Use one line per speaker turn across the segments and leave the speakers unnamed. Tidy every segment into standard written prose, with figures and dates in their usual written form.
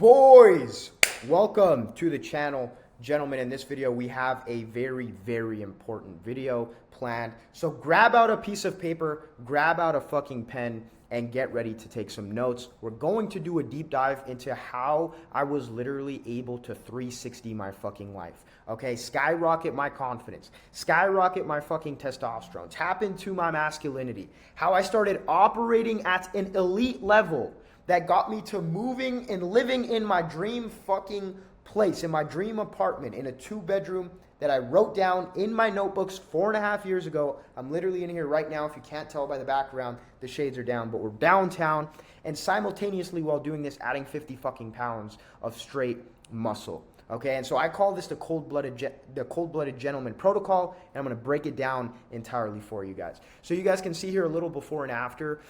Boys, welcome to the channel. Gentlemen, in this video we have a very important video planned. So grab out a piece of paper, grab out a fucking pen, and get ready to take some notes. We're going to do a deep dive into how I was literally able to 360 my fucking life. Okay, skyrocket my confidence, skyrocket my fucking testosterone, tap into my masculinity, how I started operating at an elite level that got me to moving and living in my dream fucking place, in my dream apartment, in a 2-bedroom that I wrote down in my notebooks 4.5 years ago. I'm literally in here right now. If you can't tell by the background, the shades are down, but we're downtown, and simultaneously while doing this, adding 50 fucking pounds of straight muscle. Okay, and so I call this the cold-blooded gentleman protocol, and I'm going to break it down entirely for you guys. So you guys can see here a little before and after,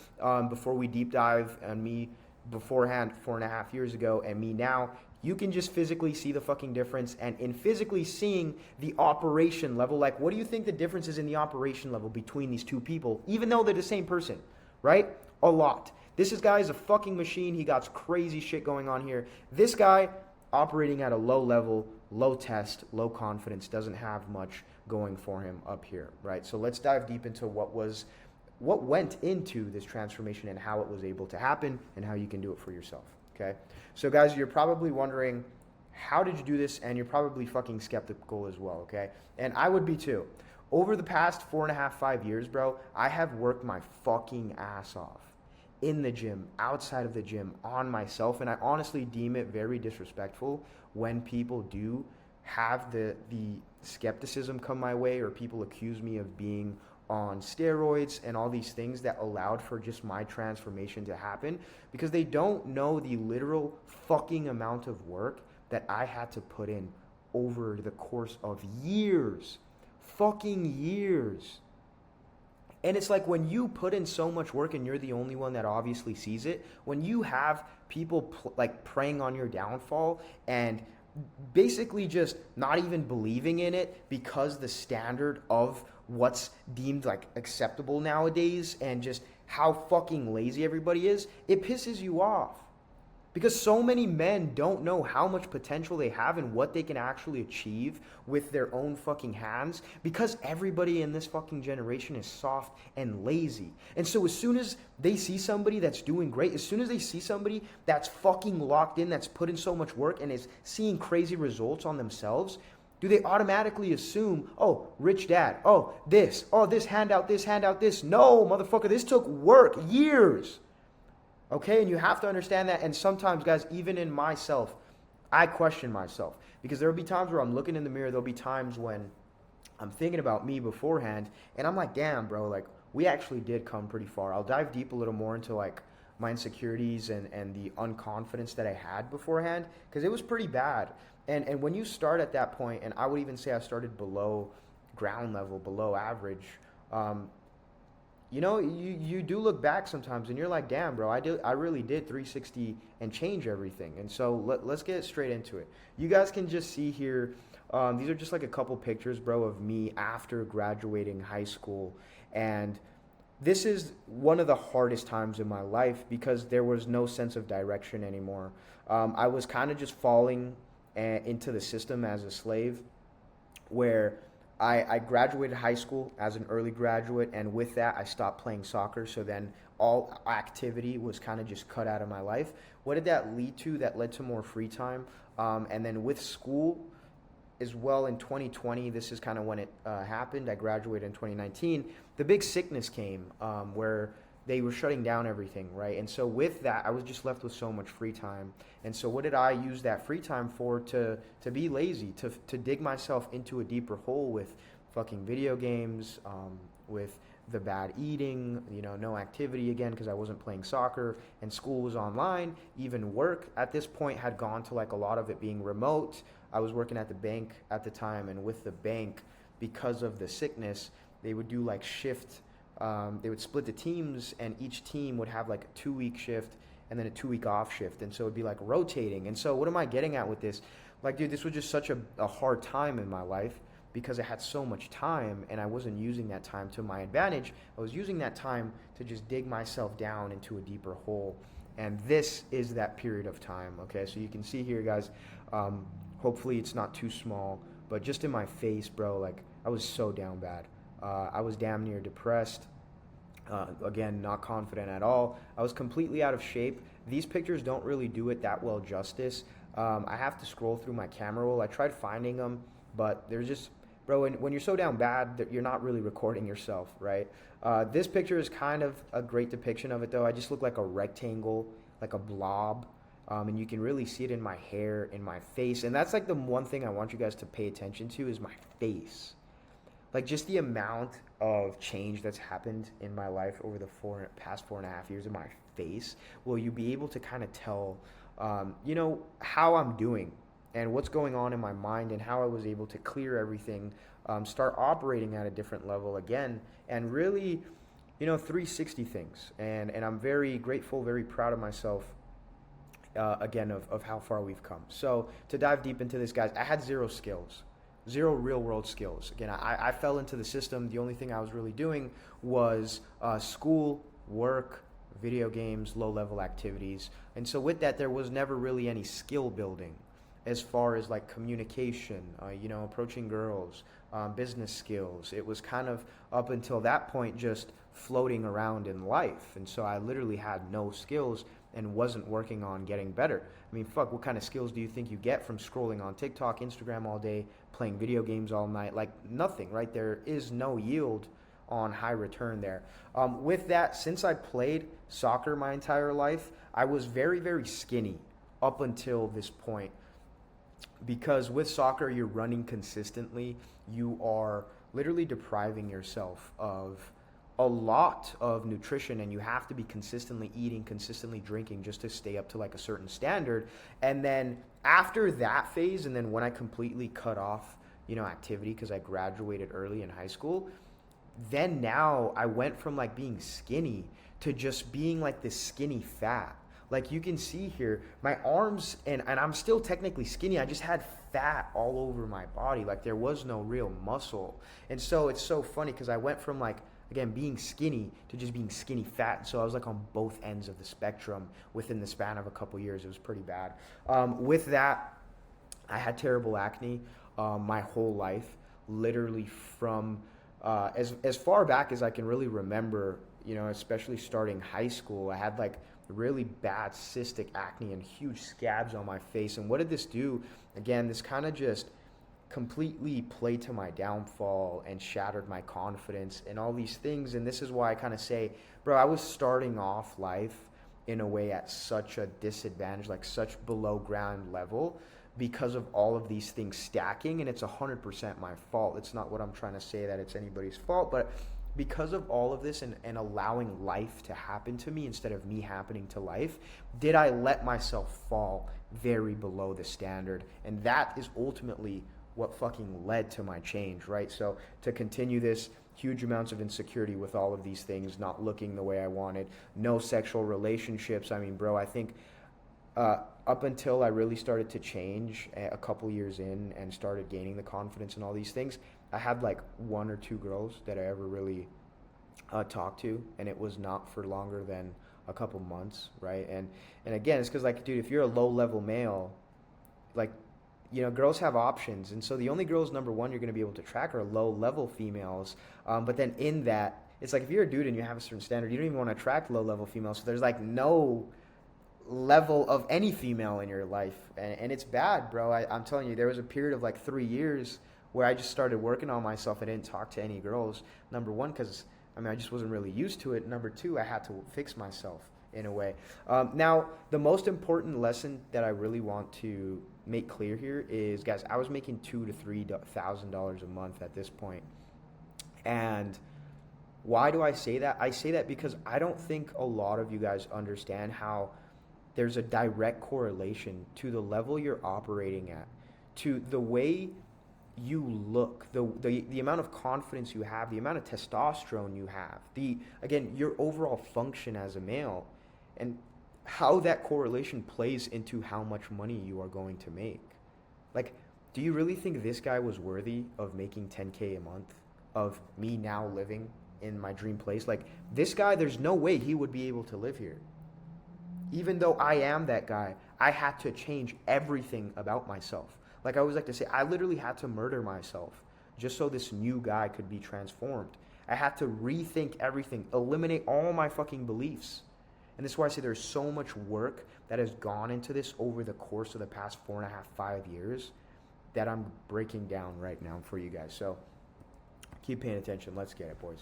before we deep dive on me beforehand 4.5 years ago and me now. You can just physically see the fucking difference, and in physically seeing the operation level, like what do you think the difference is in the operation level between these two people, even though they're the same person, right? A lot. This guy is a fucking machine. He got crazy shit going on here. This guy operating at a low level, low test, low confidence, doesn't have much going for him up here, right? So let's dive deep into what went into this transformation and how it was able to happen and how you can do it for yourself, okay? So guys, you're probably wondering, how did you do this? And you're probably fucking skeptical as well, okay? And I would be too. Over the past 4.5, 5 years, bro, I have worked my fucking ass off in the gym, outside of the gym, on myself, and I honestly deem it very disrespectful when people do have the skepticism come my way, or people accuse me of being on steroids and all these things that allowed for just my transformation to happen, because they don't know the literal fucking amount of work that I had to put in over the course of years, fucking years. And it's like when you put in so much work and you're the only one that obviously sees it, when you have people like preying on your downfall and basically just not even believing in it because the standard of what's deemed like acceptable nowadays and just how fucking lazy everybody is, it pisses you off. Because so many men don't know how much potential they have and what they can actually achieve with their own fucking hands, because everybody in this fucking generation is soft and lazy. And so as soon as they see somebody that's doing great, as soon as they see somebody that's fucking locked in, that's put in so much work and is seeing crazy results on themselves, do they automatically assume, oh, rich dad, oh, this handout, this. No, motherfucker, this took work, years. Okay, and you have to understand that. And sometimes, guys, even in myself, I question myself, because there will be times where I'm looking in the mirror. There'll be times when I'm thinking about me beforehand, and I'm like, damn, bro, like we actually did come pretty far. I'll dive deep a little more into like my insecurities and the unconfidence that I had beforehand, because it was pretty bad. And when you start at that point, and I would even say I started below ground level, below average, you know, you do look back sometimes and you're like, damn, bro, I really did 360 and change everything. And so let's get straight into it. You guys can just see here, these are just like a couple pictures, bro, of me after graduating high school. And this is one of the hardest times in my life because there was no sense of direction anymore. I was kind of just falling into the system as a slave, where I graduated high school as an early graduate, and with that, I stopped playing soccer. So then all activity was kind of just cut out of my life. What did that lead to? That led to more free time. And then with school as well in 2020, this is kind of when it happened. I graduated in 2019. The big sickness came where they were shutting down everything, right? And so with that, I was just left with so much free time. And so what did I use that free time for? To be lazy, to dig myself into a deeper hole with fucking video games, with the bad eating, you know, no activity again because I wasn't playing soccer, and school was online. Even work at this point had gone to like a lot of it being remote. I was working at the bank at the time, and with the bank, because of the sickness, they would do like shift. They would split the teams, and each team would have like a 2-week shift and then a 2-week off shift. And so it'd be like rotating. And so what am I getting at with this? Like, dude, this was just such a hard time in my life because I had so much time and I wasn't using that time to my advantage. I was using that time to just dig myself down into a deeper hole. And this is that period of time, okay? So you can see here, guys, hopefully it's not too small, but just in my face, bro, like, I was so down bad. I was damn near depressed. Again, not confident at all. I was completely out of shape. These pictures don't really do it that well justice. I have to scroll through my camera roll. I tried finding them, but there's just, bro, when you're so down bad that you're not really recording yourself, right? This picture is kind of a great depiction of it, though. I just look like a rectangle, like a blob. And you can really see it in my hair, in my face. And that's like the one thing I want you guys to pay attention to is my face. Like, just the amount of change that's happened in my life over the past 4.5 years in my face. Will you be able to kind of tell, how I'm doing and what's going on in my mind and how I was able to clear everything, start operating at a different level again, and really, 360 things. And I'm very grateful, very proud of myself, again, of how far we've come. So to dive deep into this, guys, I had zero skills. Zero real world skills. Again, I fell into the system. The only thing I was really doing was school, work, video games, low level activities. And so with that, there was never really any skill building as far as like communication, approaching girls, business skills. It was kind of up until that point just floating around in life. And so I literally had no skills and wasn't working on getting better. I mean, fuck, what kind of skills do you think you get from scrolling on TikTok, Instagram all day, playing video games all night? Like, nothing, right? There is no yield on high return there. With that, since I played soccer my entire life, I was very, very skinny up until this point. Because with soccer, you're running consistently. You are literally depriving yourself of a lot of nutrition, and you have to be consistently eating, consistently drinking just to stay up to like a certain standard. And then after that phase, and then when I completely cut off, activity because I graduated early in high school, then now I went from like being skinny to just being like this skinny fat. Like you can see here, my arms, and I'm still technically skinny, I just had fat all over my body. Like there was no real muscle. And so it's so funny because I went from like, again, being skinny to just being skinny fat. So I was like on both ends of the spectrum within the span of a couple years. It was pretty bad. With that, I had terrible acne my whole life, literally from as far back as I can really remember, especially starting high school. I had like really bad cystic acne and huge scabs on my face. And what did this do? Again, this kind of just completely played to my downfall and shattered my confidence and all these things. And this is why I kind of say, bro, I was starting off life in a way at such a disadvantage, like such below ground level, because of all of these things stacking. And it's 100% my fault. It's not what I'm trying to say that it's anybody's fault, but because of all of this and allowing life to happen to me instead of me happening to life, did I let myself fall very below the standard. And that is ultimately what fucking led to my change, right? So to continue this, huge amounts of insecurity with all of these things, not looking the way I wanted, no sexual relationships. I mean, bro, I think up until I really started to change a couple years in and started gaining the confidence and all these things, I had like one or two girls that I ever really talked to, and it was not for longer than a couple months, right? And again, it's because like, dude, if you're a low-level male, like, girls have options. And so the only girls, number one, you're going to be able to track are low-level females. But then in that, it's like if you're a dude and you have a certain standard, you don't even want to attract low-level females. So there's like no level of any female in your life. And it's bad, bro. I'm telling you, there was a period of like 3 years where I just started working on myself. I didn't talk to any girls. Number one, because, I just wasn't really used to it. Number two, I had to fix myself in a way. Now, the most important lesson that I really want to make clear here is, guys, I was making $2,000 to $3,000 a month at this point. And why do I say that? I say that because I don't think a lot of you guys understand how there's a direct correlation to the level you're operating at, to the way you look, the amount of confidence you have, the amount of testosterone you have, again, your overall function as a male, and how that correlation plays into how much money you are going to make. Like, do you really think this guy was worthy of making $10K a month, of me now living in my dream place? Like, this guy, there's no way he would be able to live here. Even though I am that guy, I had to change everything about myself. Like I always like to say, I literally had to murder myself just so this new guy could be transformed. I had to rethink everything, eliminate all my fucking beliefs. And this is why I say there's so much work that has gone into this over the course of the past 4.5, 5 years that I'm breaking down right now for you guys. So keep paying attention. Let's get it, boys.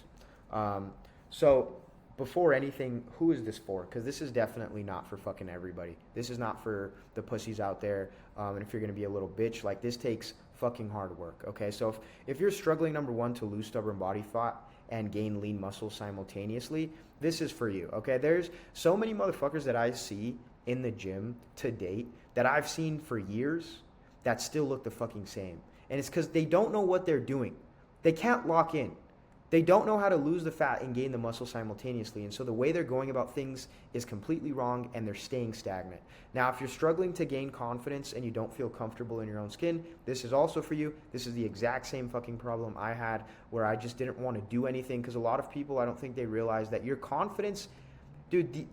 So before anything, who is this for? Because this is definitely not for fucking everybody. This is not for the pussies out there. And if you're going to be a little bitch, like this takes fucking hard work, okay? So if you're struggling, number one, to lose stubborn body fat and gain lean muscle simultaneously, this is for you, okay? There's so many motherfuckers that I see in the gym to date that I've seen for years that still look the fucking same. And it's because they don't know what they're doing. They can't lock in. They don't know how to lose the fat and gain the muscle simultaneously. And so the way they're going about things is completely wrong and they're staying stagnant. Now, if you're struggling to gain confidence and you don't feel comfortable in your own skin, this is also for you. This is the exact same fucking problem I had where I just didn't want to do anything because a lot of people, I don't think they realize that your confidence, dude,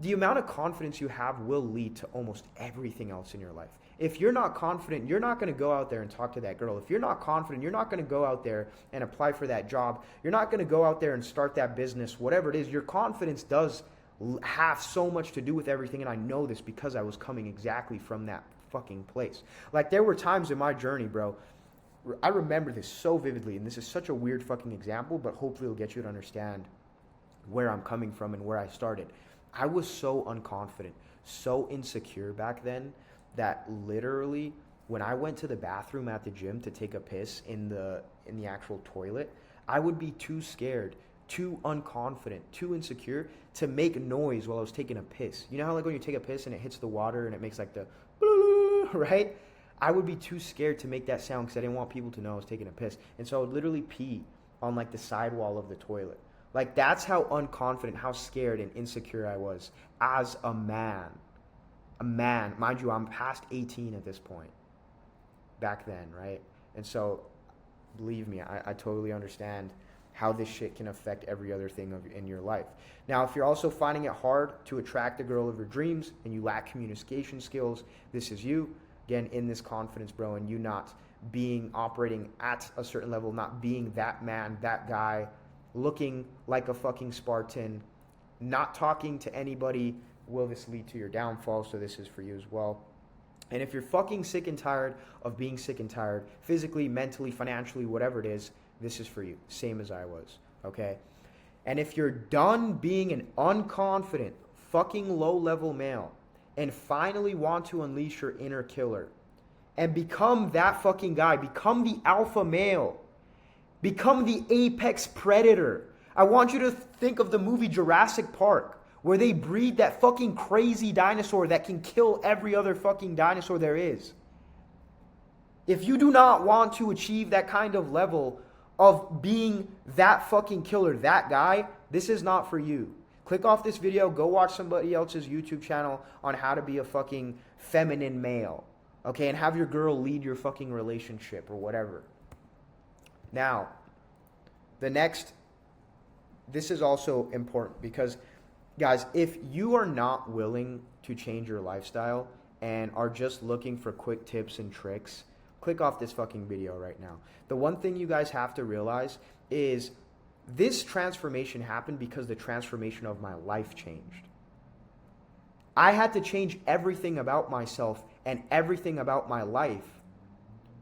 the amount of confidence you have will lead to almost everything else in your life. If you're not confident, you're not going to go out there and talk to that girl. If you're not confident, you're not going to go out there and apply for that job. You're not going to go out there and start that business, whatever it is. Your confidence does have so much to do with everything, and I know this because I was coming exactly from that fucking place. Like, there were times in my journey, bro, I remember this so vividly, and this is such a weird fucking example, but hopefully it'll get you to understand where I'm coming from and where I started. I was so unconfident, so insecure back then that literally when I went to the bathroom at the gym to take a piss in the actual toilet, I would be too scared, too unconfident, too insecure to make noise while I was taking a piss. You know how like when you take a piss and it hits the water and it makes like the right? I would be too scared to make that sound because I didn't want people to know I was taking a piss. And so I would literally pee on like the sidewall of the toilet. Like that's how unconfident, how scared and insecure I was as a man. A man, mind you, I'm past 18 at this point back then, right? And so believe me, I totally understand how this shit can affect every other thing in your life. Now, if you're also finding it hard to attract the girl of your dreams and you lack communication skills, this is you, again, in this confidence, bro, and you not operating at a certain level, not being that man, that guy, looking like a fucking Spartan, not talking to anybody, will this lead to your downfall? So this is for you as well. And if you're fucking sick and tired of being sick and tired, physically, mentally, financially, whatever it is, this is for you. Same as I was, okay? And if you're done being an unconfident, fucking low-level male and finally want to unleash your inner killer and become that fucking guy, become the alpha male, become the apex predator. I want you to think of the movie Jurassic Park, where they breed that fucking crazy dinosaur that can kill every other fucking dinosaur there is. If you do not want to achieve that kind of level of being that fucking killer, that guy, this is not for you. Click off this video, go watch somebody else's YouTube channel on how to be a fucking feminine male, okay? And have your girl lead your fucking relationship or whatever. Now, this is also important because guys, if you are not willing to change your lifestyle and are just looking for quick tips and tricks, click off this fucking video right now. The one thing you guys have to realize is this transformation happened because the transformation of my life changed. I had to change everything about myself and everything about my life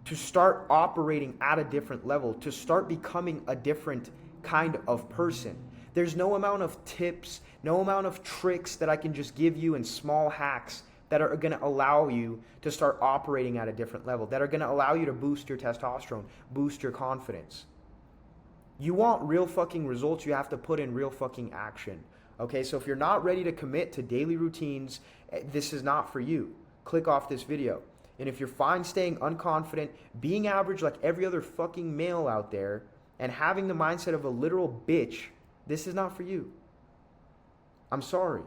to start operating at a different level, to start becoming a different kind of person. There's no amount of tips, no amount of tricks that I can just give you and small hacks that are going to allow you to start operating at a different level, that are going to allow you to boost your testosterone, boost your confidence. You want real fucking results, you have to put in real fucking action. Okay, so if you're not ready to commit to daily routines, this is not for you. Click off this video. And if you're fine staying unconfident, being average like every other fucking male out there, and having the mindset of a literal bitch, this is not for you. I'm sorry.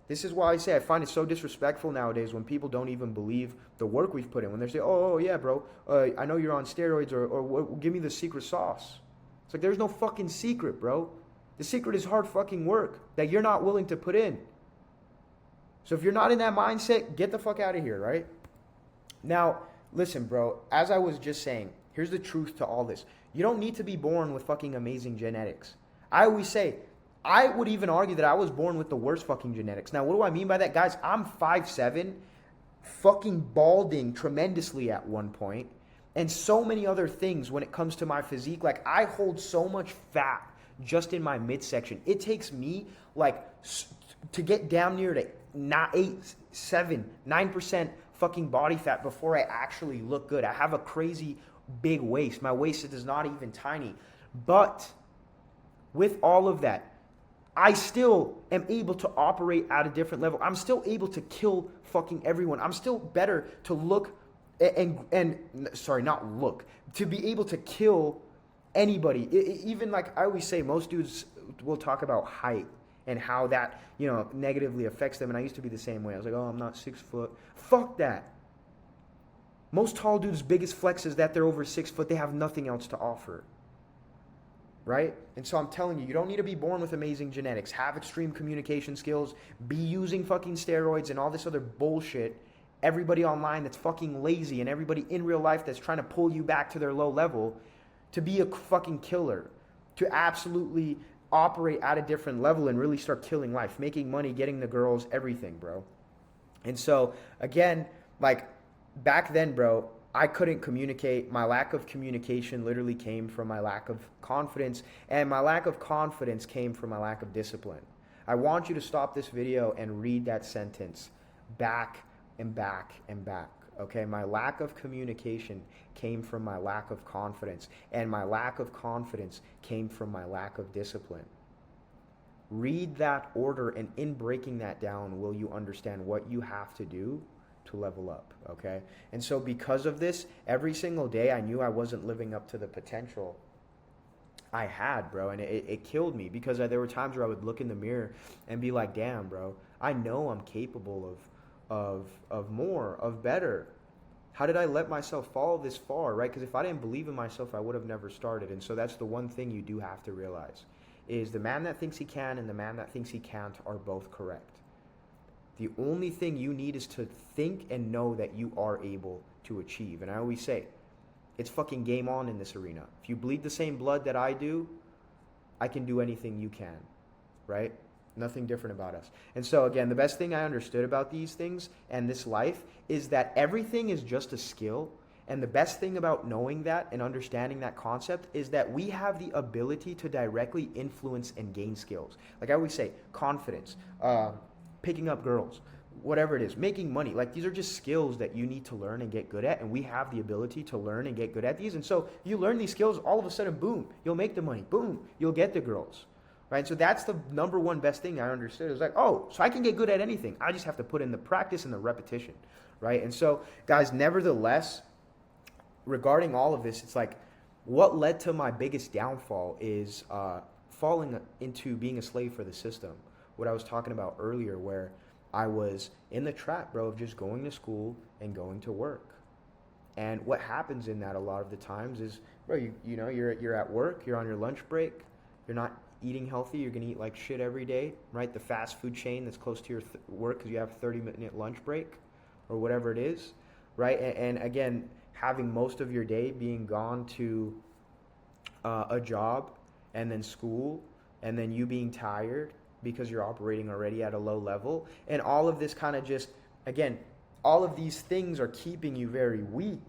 This is why I say I find it so disrespectful nowadays when people don't even believe the work we've put in. When they say, oh yeah, bro, I know you're on steroids, or give me the secret sauce. It's like, there's no fucking secret, bro. The secret is hard fucking work that you're not willing to put in. So if you're not in that mindset, get the fuck out of here, right? Now, listen, bro, as I was just saying, here's the truth to all this. You don't need to be born with fucking amazing genetics. I always say, I would even argue that I was born with the worst fucking genetics. Now, what do I mean by that? Guys, I'm 5'7", fucking balding tremendously at one point, and so many other things when it comes to my physique. Like, I hold so much fat just in my midsection. It takes me, like, to get down near to 8, 7, 9% fucking body fat before I actually look good. I have a crazy big waist. My waist is not even tiny. But with all of that, I still am able to operate at a different level. I'm still able to kill fucking everyone. I'm still better to look to be able to kill anybody. Even like I always say, most dudes will talk about height and how that, negatively affects them. And I used to be the same way. I was like, oh, I'm not 6 foot. Fuck that. Most tall dudes' biggest flex is that they're over 6 foot. They have nothing else to offer. Right? And so I'm telling you, you don't need to be born with amazing genetics. Have extreme communication skills. Be using fucking steroids and all this other bullshit. Everybody online that's fucking lazy and everybody in real life that's trying to pull you back to their low level to be a fucking killer. To absolutely operate at a different level and really start killing life. Making money, getting the girls, everything, bro. And so, again, like, back then, bro, I couldn't communicate. My lack of communication literally came from my lack of confidence, and my lack of confidence came from my lack of discipline. I want you to stop this video and read that sentence back and back and back, okay? My lack of communication came from my lack of confidence, and my lack of confidence came from my lack of discipline. Read that order, and in breaking that down, will you understand what you have to do to level up, okay? And so because of this, every single day I knew I wasn't living up to the potential I had, bro, and it killed me because there were times where I would look in the mirror and be like, damn, bro, I know I'm capable of more, of better. How did I let myself fall this far, right? Because if I didn't believe in myself, I would have never started. And so that's the one thing you do have to realize, is the man that thinks he can and the man that thinks he can't are both correct. The only thing you need is to think and know that you are able to achieve. And I always say, it's fucking game on in this arena. If you bleed the same blood that I do, I can do anything you can, right? Nothing different about us. And so again, the best thing I understood about these things and this life is that everything is just a skill. And the best thing about knowing that and understanding that concept is that we have the ability to directly influence and gain skills. Like I always say, confidence, picking up girls, whatever it is, making money. Like, these are just skills that you need to learn and get good at, and we have the ability to learn and get good at these. And so you learn these skills, all of a sudden, boom, you'll make the money, boom, you'll get the girls, right? So that's the number one best thing I understood. It was like, oh, so I can get good at anything. I just have to put in the practice and the repetition, right? And so, guys, nevertheless, regarding all of this, it's like, what led to my biggest downfall is falling into being a slave for the system. What I was talking about earlier, where I was in the trap, bro, of just going to school and going to work. And what happens in that a lot of the times is, bro, you're at work, you're on your lunch break, you're not eating healthy, you're gonna eat like shit every day, right? The fast food chain that's close to your work because you have a 30-minute lunch break or whatever it is, right? And again, having most of your day being gone to a job and then school and then you being tired because you're operating already at a low level. And all of this kind of just, again, all of these things are keeping you very weak.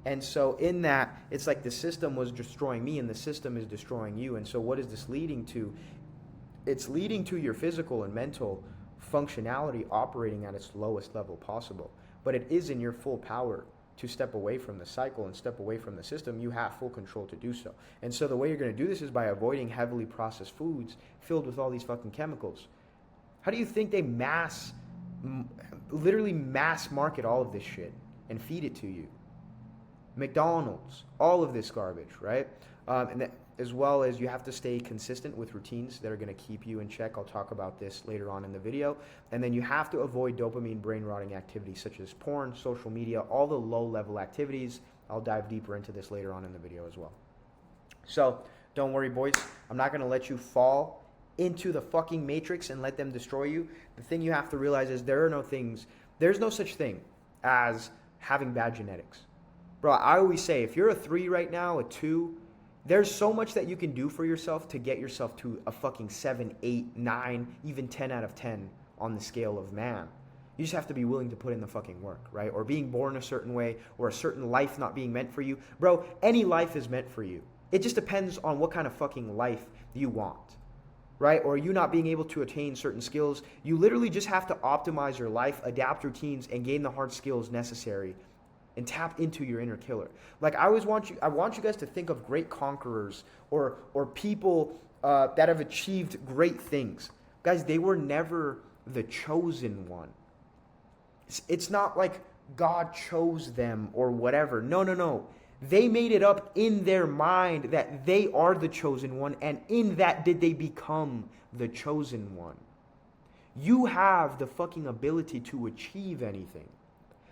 And so in that, it's like the system was destroying me and the system is destroying you. And so what is this leading to? It's leading to your physical and mental functionality operating at its lowest level possible. But it is in your full power to step away from the cycle and step away from the system. You have full control to do so. And so the way you're going to do this is by avoiding heavily processed foods filled with all these fucking chemicals. How do you think they literally mass market all of this shit and feed it to you? McDonald's, all of this garbage, right? As well as you have to stay consistent with routines that are going to keep you in check. I'll talk about this later on in the video. And then you have to avoid dopamine brain rotting activities such as porn, social media, all the low level activities. I'll dive deeper into this later on in the video as well. So don't worry, boys. I'm not going to let you fall into the fucking matrix and let them destroy you, the thing you have to realize is there's no such thing as having bad genetics. Bro, I always say, if you're a 3 right now, a 2, there's so much that you can do for yourself to get yourself to a fucking 7, 8, 9, even 10 out of 10 on the scale of man. You just have to be willing to put in the fucking work, right? Or being born a certain way, or a certain life not being meant for you. Bro, any life is meant for you. It just depends on what kind of fucking life you want, right? Or you not being able to attain certain skills. You literally just have to optimize your life, adapt routines, and gain the hard skills necessary and tap into your inner killer. Like I want you guys to think of great conquerors or people that have achieved great things. Guys, they were never the chosen one. It's not like God chose them or whatever. No. They made it up in their mind that they are the chosen one, and in that did they become the chosen one. You have the fucking ability to achieve anything,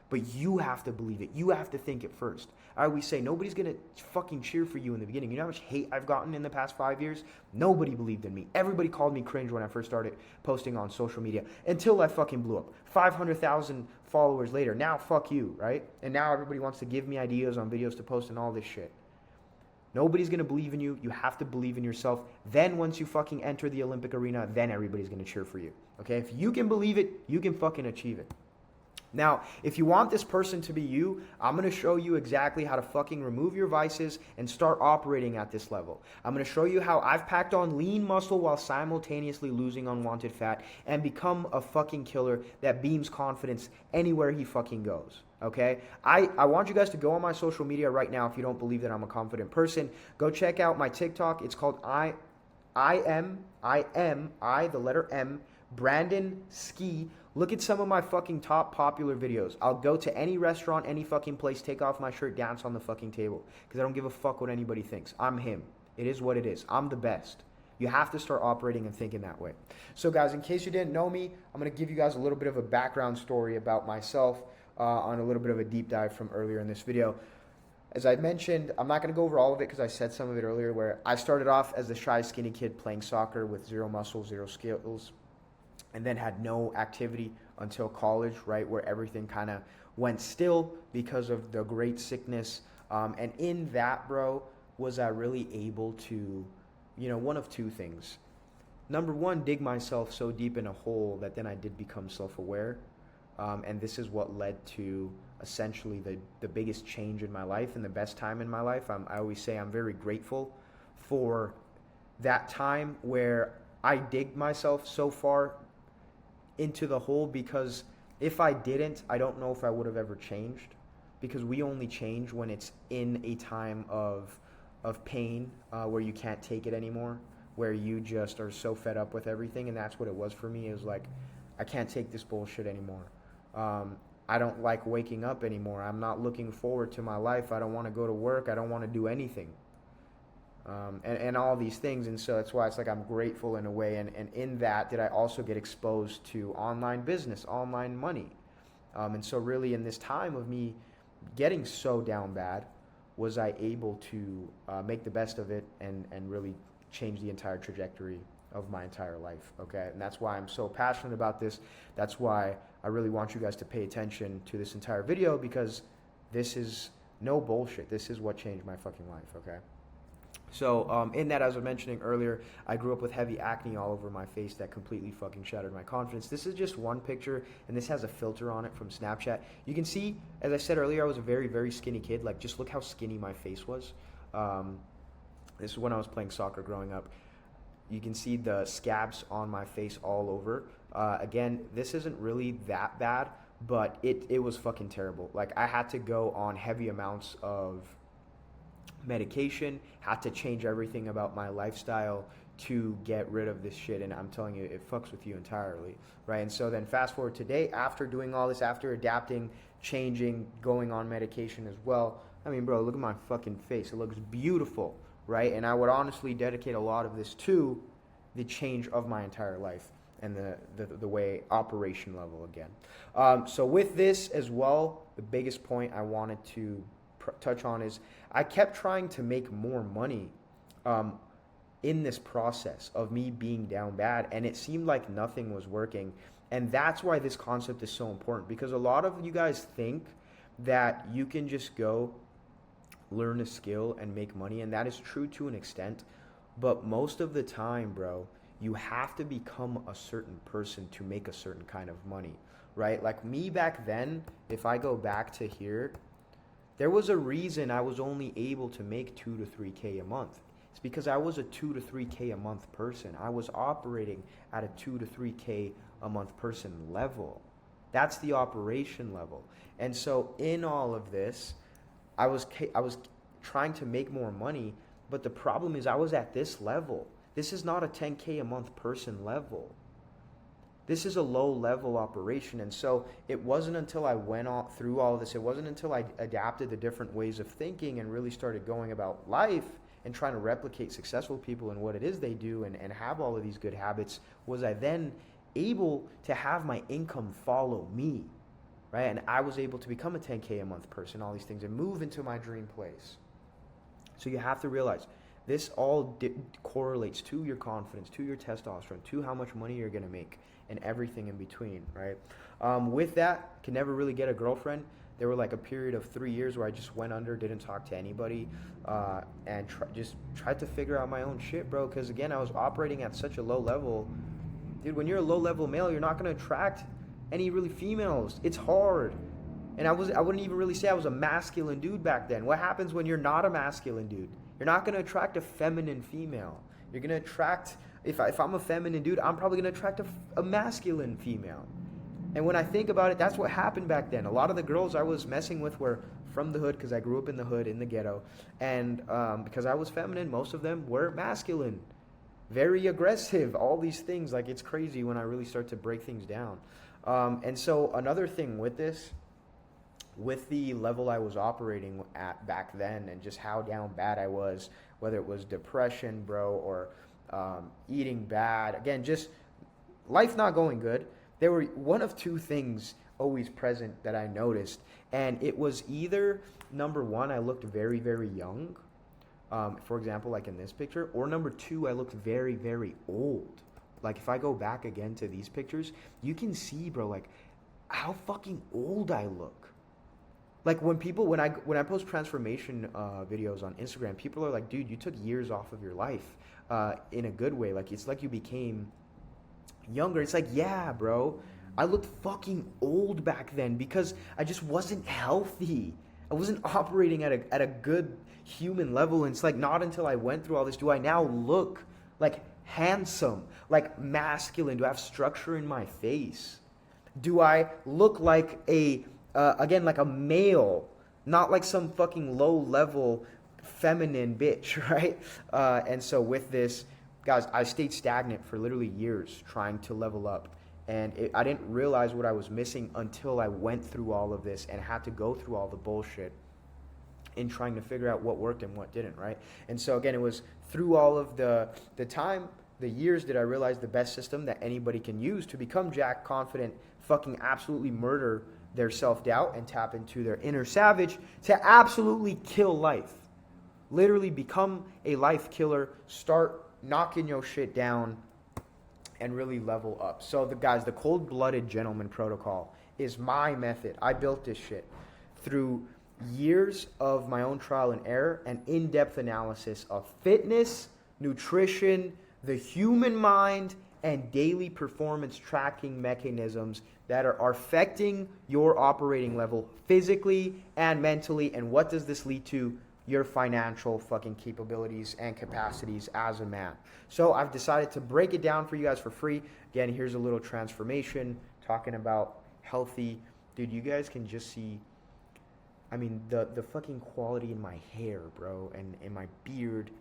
but you have to believe it. You have to think it first. I always say, nobody's going to fucking cheer for you in the beginning. You know how much hate I've gotten in the past 5 years? Nobody believed in me. Everybody called me cringe when I first started posting on social media until I fucking blew up. 500,000 followers later. Now, fuck you, right? And now everybody wants to give me ideas on videos to post and all this shit. Nobody's going to believe in you. You have to believe in yourself. Then once you fucking enter the Olympic arena, then everybody's going to cheer for you. Okay? If you can believe it, you can fucking achieve it. Now, if you want this person to be you, I'm going to show you exactly how to fucking remove your vices and start operating at this level. I'm going to show you how I've packed on lean muscle while simultaneously losing unwanted fat and become a fucking killer that beams confidence anywhere he fucking goes. Okay? I want you guys to go on my social media right now if you don't believe that I'm a confident person. Go check out my TikTok. It's called I am, the letter M, Brandon Ski. Look at some of my fucking top popular videos. I'll go to any restaurant, any fucking place, take off my shirt, dance on the fucking table. Because I don't give a fuck what anybody thinks. I'm him. It is what it is. I'm the best. You have to start operating and thinking that way. So guys, in case you didn't know me, I'm going to give you guys a little bit of a background story about myself on a little bit of a deep dive from earlier in this video. As I mentioned, I'm not going to go over all of it because I said some of it earlier, where I started off as the shy, skinny kid playing soccer with zero muscle, zero skills, and then had no activity until college, right, where everything kind of went still because of the great sickness. And in that, bro, was I really able to, one of two things. Number one, dig myself so deep in a hole that then I did become self-aware. And this is what led to essentially the biggest change in my life and the best time in my life. I always say I'm very grateful for that time where I dig myself so far into the hole, because if I didn't, I don't know if I would have ever changed, because we only change when it's in a time of pain where you can't take it anymore, where you just are so fed up with everything. And that's what it was for me. It was like, I can't take this bullshit anymore. I don't like waking up anymore. I'm not looking forward to my life. I don't want to go to work. I don't want to do anything. And all these things. And so that's why it's like I'm grateful in a way. And in that, did I also get exposed to online business, online money. And so really in this time of me getting so down bad, was I able to make the best of it and really change the entire trajectory of my entire life, okay? And that's why I'm so passionate about this. That's why I really want you guys to pay attention to this entire video, because this is no bullshit. This is what changed my fucking life, okay? So in that, as I was mentioning earlier, I grew up with heavy acne all over my face that completely fucking shattered my confidence. This is just one picture, and this has a filter on it from Snapchat. You can see, as I said earlier, I was a very, very skinny kid. Like, just look how skinny my face was. This is when I was playing soccer growing up. You can see the scabs on my face all over. Again, this isn't really that bad, but it was fucking terrible. Like, I had to go on heavy amounts of medication, had to change everything about my lifestyle to get rid of this shit. And I'm telling you, it fucks with you entirely, right? And so then fast forward today, after doing all this, after adapting, changing, going on medication as well. I mean, bro, look at my fucking face. It looks beautiful, right? And I would honestly dedicate a lot of this to the change of my entire life and the way operation level again. So with this as well, the biggest point I wanted to touch on is I kept trying to make more money in this process of me being down bad, and it seemed like nothing was working. And that's why this concept is so important, because a lot of you guys think that you can just go learn a skill and make money, and that is true to an extent, but most of the time, bro, you have to become a certain person to make a certain kind of money, right? Like me back then, if I go back to here, there was a reason I was only able to make 2 to 3K a month. It's because I was a 2 to 3K a month person. I was operating at a 2 to 3K a month person level. That's the operation level. And so in all of this, I was trying to make more money, but the problem is I was at this level. This is not a 10K a month person level. This is a low level operation. And so it wasn't until I went through all of this, it wasn't until I adapted the different ways of thinking and really started going about life and trying to replicate successful people and what it is they do and have all of these good habits, was I then able to have my income follow me, right? And I was able to become a 10K a month person, all these things, and move into my dream place. So you have to realize this all correlates to your confidence, to your testosterone, to how much money you're going to make, and everything in between, right? With that, can never really get a girlfriend. There were like a period of 3 years where I just went under, didn't talk to anybody, and just tried to figure out my own shit, bro. Because again, I was operating at such a low level. Dude, when you're a low level male, you're not going to attract any really females. It's hard. And I wouldn't even really say I was a masculine dude back then. What happens when you're not a masculine dude? You're not going to attract a feminine female. You're going to attract, if I'm a feminine dude, I'm probably going to attract a masculine female. And when I think about it, that's what happened back then. A lot of the girls I was messing with were from the hood, because I grew up in the hood, in the ghetto. And because I was feminine, most of them were masculine. Very aggressive, all these things. Like, it's crazy when I really start to break things down. And so another thing with this, with the level I was operating at back then and just how down bad I was, whether it was depression, bro, or eating bad, again, just life not going good, there were one of two things always present that I noticed. And it was either, number one, I looked very, very young, for example, like in this picture, or number two, I looked very, very old. Like if I go back again to these pictures, you can see, bro, like how fucking old I look. Like when I post transformation videos on Instagram, people are like, dude, you took years off of your life in a good way. Like it's like you became younger. It's like, yeah, bro, I looked fucking old back then because I just wasn't healthy. I wasn't operating at a good human level. And it's like not until I went through all this do I now look like handsome, like masculine. Do I have structure in my face? Do I look like again, like a male, not like some fucking low-level feminine bitch, right? And so with this, guys, I stayed stagnant for literally years trying to level up. And I didn't realize what I was missing until I went through all of this and had to go through all the bullshit in trying to figure out what worked and what didn't, right? And so again, it was through all of the time, the years, that I realized the best system that anybody can use to become jacked, confident, fucking absolutely murder their self-doubt and tap into their inner savage to absolutely kill life. Literally become a life killer, start knocking your shit down, and really level up. So the Cold-Blooded Gentleman Protocol is my method. I built this shit through years of my own trial and error and in-depth analysis of fitness, nutrition, the human mind, and daily performance tracking mechanisms that are affecting your operating level physically and mentally. And what does this lead to? Your financial fucking capabilities and capacities as a man. So I've decided to break it down for you guys for free. Again, here's a little transformation talking about healthy. Dude, you guys can just see, I mean, the fucking quality in my hair, bro, and in my beard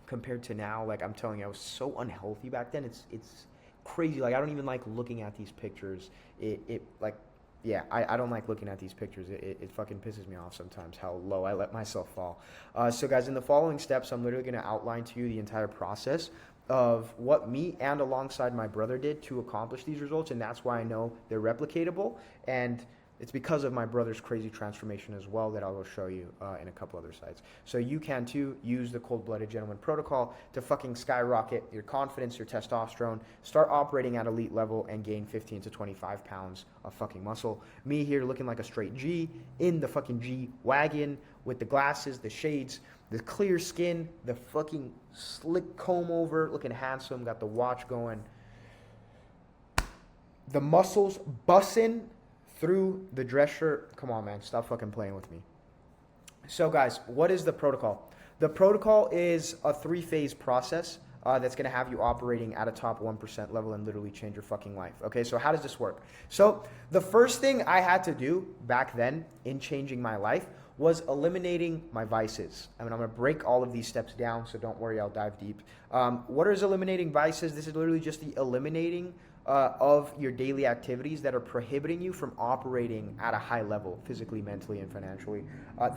compared to now. Like, I'm telling you, I was so unhealthy back then. It's crazy. Like, I don't even like looking at these pictures. I don't like looking at these pictures. It fucking pisses me off sometimes how low I let myself fall. So guys, in the following steps, I'm literally going to outline to you the entire process of what me and alongside my brother did to accomplish these results. And that's why I know they're replicatable. And It's because of my brother's crazy transformation as well that I will show you in a couple other sites. So you can too use the Cold-Blooded Gentleman protocol to fucking skyrocket your confidence, your testosterone, start operating at elite level, and gain 15 to 25 pounds of fucking muscle. Me here looking like a straight G in the fucking G wagon with the glasses, the shades, the clear skin, the fucking slick comb over, looking handsome, got the watch going. The muscles bussin' through the dress shirt. Come on, man. Stop fucking playing with me. So, guys, what is the protocol? The protocol is a 3-phase process that's going to have you operating at a top 1% level and literally change your fucking life. Okay, so how does this work? So, the first thing I had to do back then in changing my life was eliminating my vices. I mean, I'm going to break all of these steps down, so don't worry, I'll dive deep. What is eliminating vices? This is literally just the eliminating of your daily activities that are prohibiting you from operating at a high level, physically, mentally, and financially.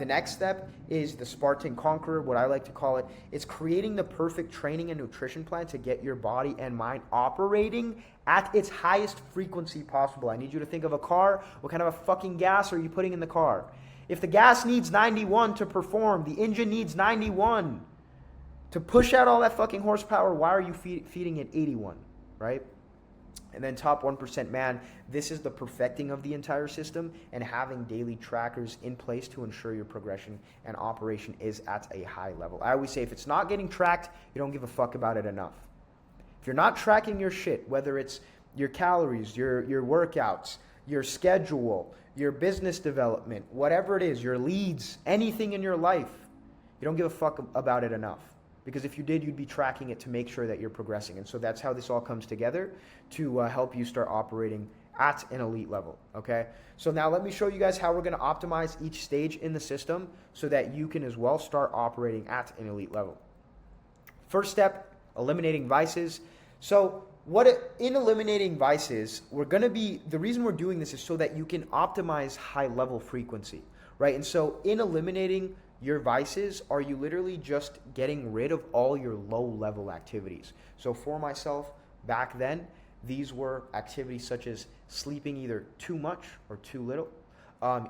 The next step is the Spartan Conqueror, what I like to call it. It's creating the perfect training and nutrition plan to get your body and mind operating at its highest frequency possible. I need you to think of a car. What kind of a fucking gas are you putting in the car? If the gas needs 91 to perform, the engine needs 91 to push out all that fucking horsepower, why are you feeding it 81, right? And then top 1% man, this is the perfecting of the entire system and having daily trackers in place to ensure your progression and operation is at a high level. I always say if it's not getting tracked, you don't give a fuck about it enough. If you're not tracking your shit, whether it's your calories, your workouts, your schedule, your business development, whatever it is, your leads, anything in your life, you don't give a fuck about it enough. Because if you did, you'd be tracking it to make sure that you're progressing. And so that's how this all comes together to help you start operating at an elite level, okay? So now let me show you guys how we're going to optimize each stage in the system so that you can as well start operating at an elite level. First step, eliminating vices. So in eliminating vices, the reason we're doing this is so that you can optimize high level frequency, right? And so in eliminating your vices, are you literally just getting rid of all your low-level activities? So for myself, back then, these were activities such as sleeping either too much or too little.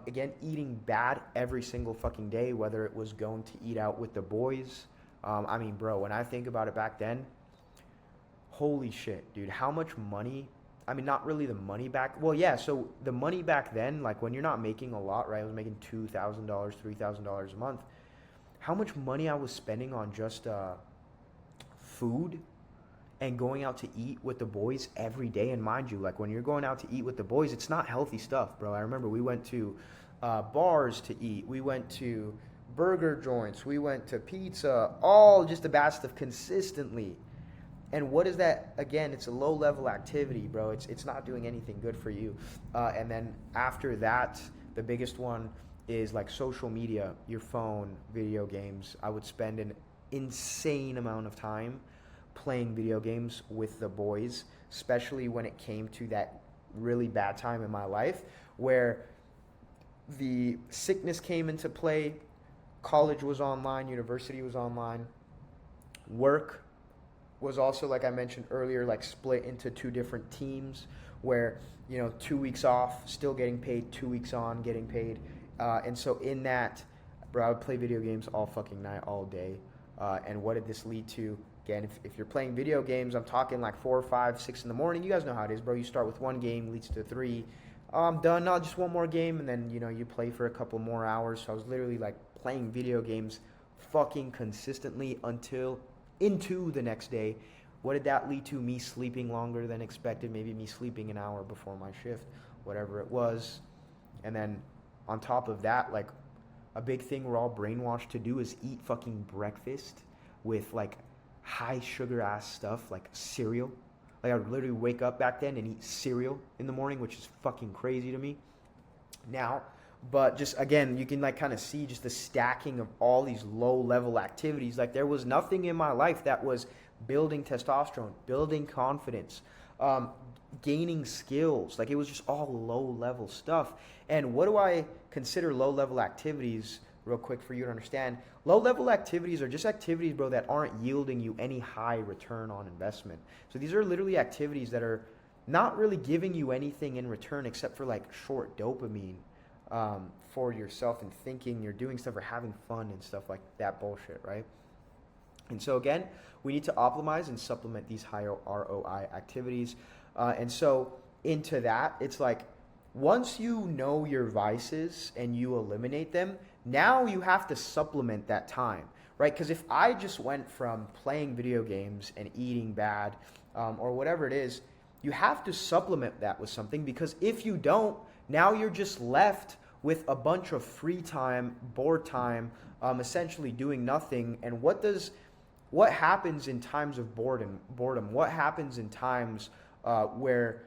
Again, eating bad every single fucking day, whether it was going to eat out with the boys. I mean, bro, when I think about it back then, holy shit, dude, how much money... I mean, not really the money back. Well, yeah, so the money back then, like when you're not making a lot, right? I was making $2,000, $3,000 a month. How much money I was spending on just food and going out to eat with the boys every day. And mind you, like when you're going out to eat with the boys, it's not healthy stuff, bro. I remember we went to bars to eat. We went to burger joints. We went to pizza, all just the bad stuff consistently. And what is that? Again, it's a low-level activity, bro. It's not doing anything good for you. And then after that, the biggest one is like social media, your phone, video games. I would spend an insane amount of time playing video games with the boys, especially when it came to that really bad time in my life where the sickness came into play, college was online, university was online, work was also, like I mentioned earlier, like split into two different teams where, 2 weeks off, still getting paid, 2 weeks on, getting paid. And so in that, bro, I would play video games all fucking night, all day. And what did this lead to? Again, if you're playing video games, I'm talking like 4, 5, 6 in the morning. You guys know how it is, bro. You start with one game, leads to 3. I'm done, not just one more game. And then, you play for a couple more hours. So I was literally like playing video games fucking consistently into the next day. What did that lead to? Me sleeping longer than expected, maybe me sleeping an hour before my shift, whatever it was. And then on top of that, like a big thing we're all brainwashed to do is eat fucking breakfast with like high sugar ass stuff like cereal. Like I would literally wake up back then and eat cereal in the morning, which is fucking crazy to me now. But just, again, you can like kind of see just the stacking of all these low-level activities. Like there was nothing in my life that was building testosterone, building confidence, gaining skills. Like it was just all low-level stuff. And what do I consider low-level activities, real quick for you to understand? Low-level activities are just activities, bro, that aren't yielding you any high return on investment. So these are literally activities that are not really giving you anything in return except for like short dopamine for yourself and thinking you're doing stuff or having fun and stuff like that bullshit, right? And so again, we need to optimize and supplement these higher ROI activities. And so into that, it's like once you know your vices and you eliminate them, now you have to supplement that time, right? Because if I just went from playing video games and eating bad or whatever it is, you have to supplement that with something, because if you don't, now you're just left with a bunch of free time, bored time, essentially doing nothing. And what happens in times of boredom? What happens in times where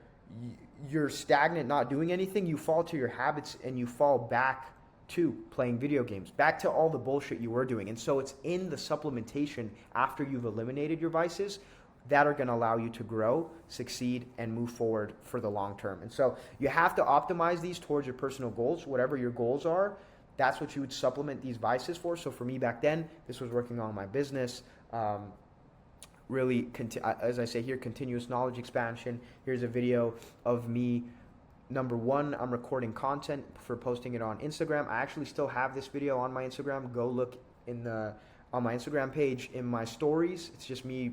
you're stagnant, not doing anything? You fall to your habits and you fall back to playing video games, back to all the bullshit you were doing. And so it's in the supplementation after you've eliminated your vices that are going to allow you to grow, succeed, and move forward for the long term. And so you have to optimize these towards your personal goals. Whatever your goals are, that's what you would supplement these vices for. So for me back then, this was working on my business. Really, as I say here, continuous knowledge expansion. Here's a video of me. Number one, I'm recording content for posting it on Instagram. I actually still have this video on my Instagram. Go look on my Instagram page in my stories. It's just me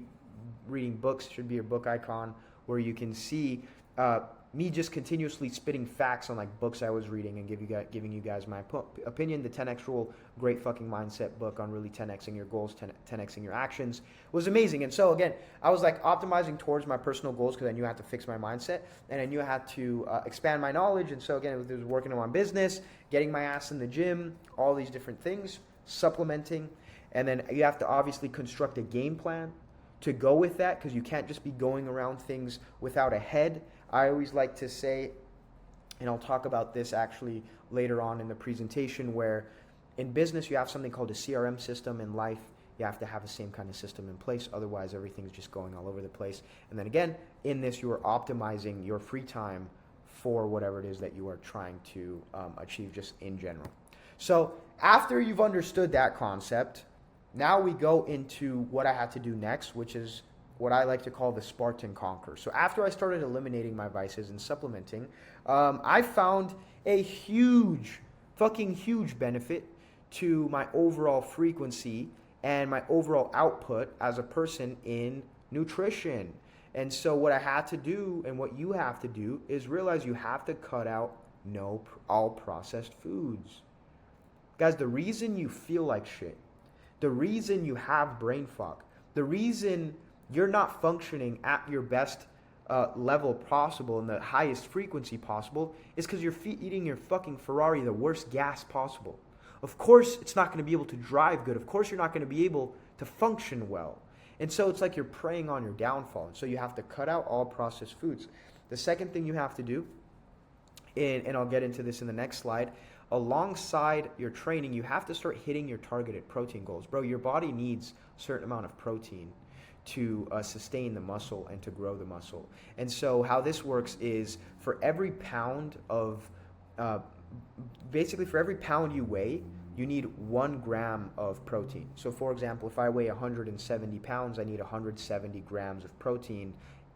reading books. It should be a book icon where you can see me just continuously spitting facts on like books I was reading and giving you guys my opinion. The 10x Rule, great fucking mindset book on really 10xing your goals, 10xing your actions, was amazing. And so again, I was like optimizing towards my personal goals because I knew I had to fix my mindset and I knew I had to expand my knowledge. And so again, it was working on my business, getting my ass in the gym, all these different things, supplementing. And then you have to obviously construct a game plan to go with that, because you can't just be going around things without a head. I always like to say, and I'll talk about this actually later on in the presentation, where in business you have something called a CRM system. In life, you have to have the same kind of system in place. Otherwise, everything's just going all over the place. And then again, in this, you are optimizing your free time for whatever it is that you are trying to achieve just in general. So after you've understood that concept, now we go into what I had to do next, which is what I like to call the Spartan Conqueror. So after I started eliminating my vices and supplementing, I found a fucking huge benefit to my overall frequency and my overall output as a person in nutrition. And so what I had to do, and what you have to do, is realize you have to cut out all processed foods. Guys, the reason you feel like shit, the reason you have brain fog, the reason you're not functioning at your best level possible and the highest frequency possible is because you're eating your fucking Ferrari the worst gas possible. Of course, it's not going to be able to drive good. Of course, you're not going to be able to function well. And so it's like you're preying on your downfall. And so you have to cut out all processed foods. The second thing you have to do, and I'll get into this in the next slide, alongside your training, you have to start hitting your targeted protein goals. Bro, your body needs a certain amount of protein to sustain the muscle and to grow the muscle. And so how this works is for every pound of, basically for every pound you weigh, you need 1 gram of protein. So for example, if I weigh 170 pounds, I need 170 grams of protein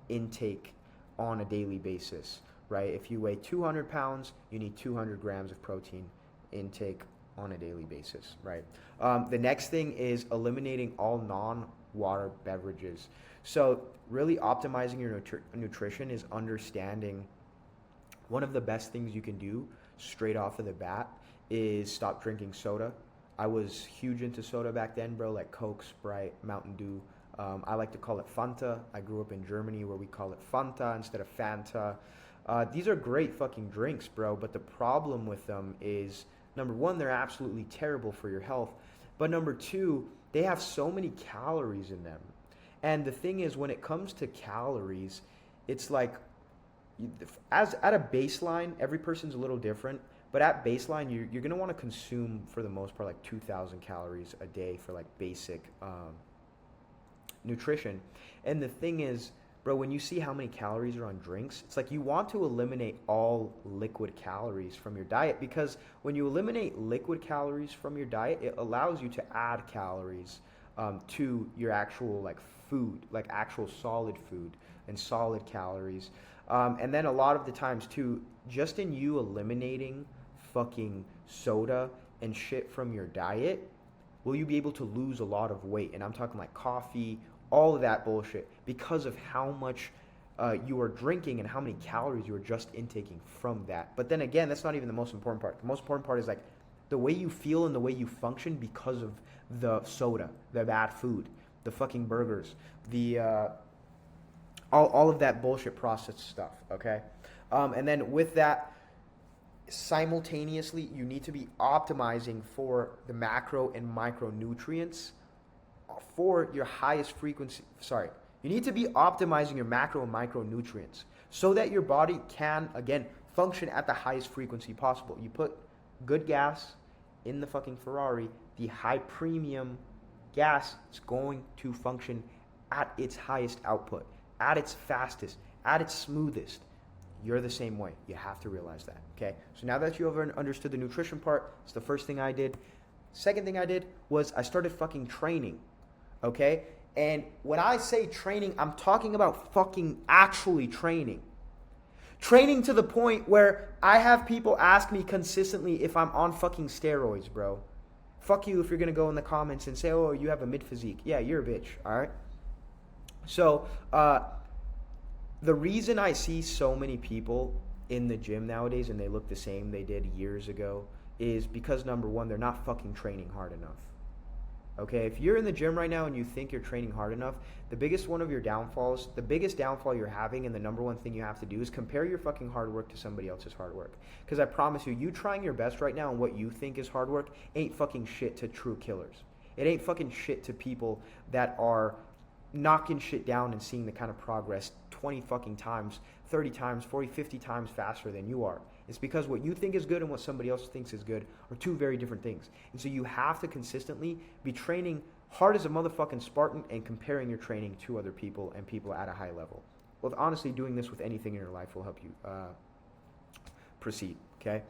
intake on a daily basis, right? If you weigh 200 pounds, you need 200 grams of protein intake on a daily basis, right? The next thing is eliminating all non-water beverages. So really optimizing your nutrition is understanding one of the best things you can do straight off of the bat is stop drinking soda. I was huge into soda back then, bro, like Coke, Sprite, Mountain Dew. I like to call it Fanta. I grew up in Germany where we call it Fanta instead of Fanta. These are great fucking drinks, bro, but the problem with them is, number one, they're absolutely terrible for your health. But number two, they have so many calories in them. And the thing is, when it comes to calories, it's like, as at a baseline, every person's a little different, but at baseline, you're going to want to consume, for the most part, like 2,000 calories a day for like basic nutrition. And the thing is, bro, when you see how many calories are on drinks, it's like you want to eliminate all liquid calories from your diet, because when you eliminate liquid calories from your diet, it allows you to add calories to your actual like food, like actual solid food and solid calories. And then a lot of the times too, just in you eliminating fucking soda and shit from your diet, will you be able to lose a lot of weight? And I'm talking like coffee, all of that bullshit, because of how much you are drinking and how many calories you are just intaking from that. But then again, that's not even the most important part. The most important part is like the way you feel and the way you function because of the soda, the bad food, the fucking burgers, the all of that bullshit processed stuff, okay? And then with that, simultaneously, you need to be optimizing for the macro and micronutrients for your highest frequency. You need to be optimizing your macro and micronutrients so that your body can, again, function at the highest frequency possible. You put good gas in the fucking Ferrari, the high premium gas is going to function at its highest output, at its fastest, at its smoothest. You're the same way. You have to realize that, okay? So now that you have understood the nutrition part, it's the first thing I did. Second thing I did was I started fucking training, okay? And when I say training, I'm talking about fucking actually training. Training to the point where I have people ask me consistently if I'm on fucking steroids, bro. Fuck you if you're going to go in the comments and say, oh, you have a mid physique. Yeah, you're a bitch, all right? So, the reason I see so many people in the gym nowadays and they look the same they did years ago is because, number one, they're not fucking training hard enough. Okay, if you're in the gym right now and you think you're training hard enough, the biggest one of your downfalls, the biggest downfall you're having and the number one thing you have to do is compare your fucking hard work to somebody else's hard work. Because I promise you, you trying your best right now and what you think is hard work ain't fucking shit to true killers. It ain't fucking shit to people that are knocking shit down and seeing the kind of progress 20 fucking times, 30 times, 40, 50 times faster than you are. It's because what you think is good and what somebody else thinks is good are two very different things. And so you have to consistently be training hard as a motherfucking Spartan and comparing your training to other people and people at a high level. Well, honestly, doing this with anything in your life will help you proceed, okay?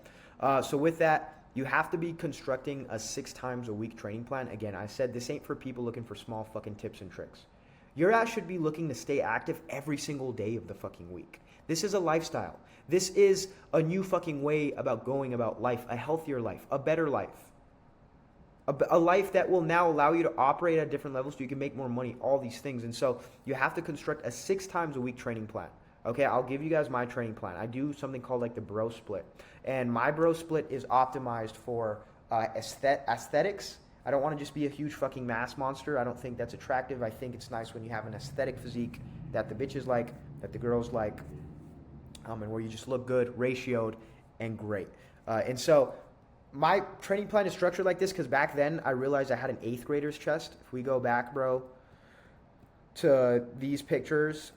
So with that, you have to be constructing a 6 times a week training plan. Again, I said this ain't for people looking for small fucking tips and tricks. Your ass should be looking to stay active every single day of the fucking week. This is a lifestyle. This is a new fucking way about going about life, a healthier life, a better life. A life that will now allow you to operate at different levels so you can make more money, all these things. And so you have to construct a 6 times a week training plan. Okay, I'll give you guys my training plan. I do something called like the bro split. And my bro split is optimized for aesthetics. I don't want to just be a huge fucking mass monster. I don't think that's attractive. I think it's nice when you have an aesthetic physique that the bitches like, that the girls like, and where you just look good, ratioed, and great. And so my training plan is structured like this because back then I realized I had an 8th grader's chest. If we go back, bro, to these pictures,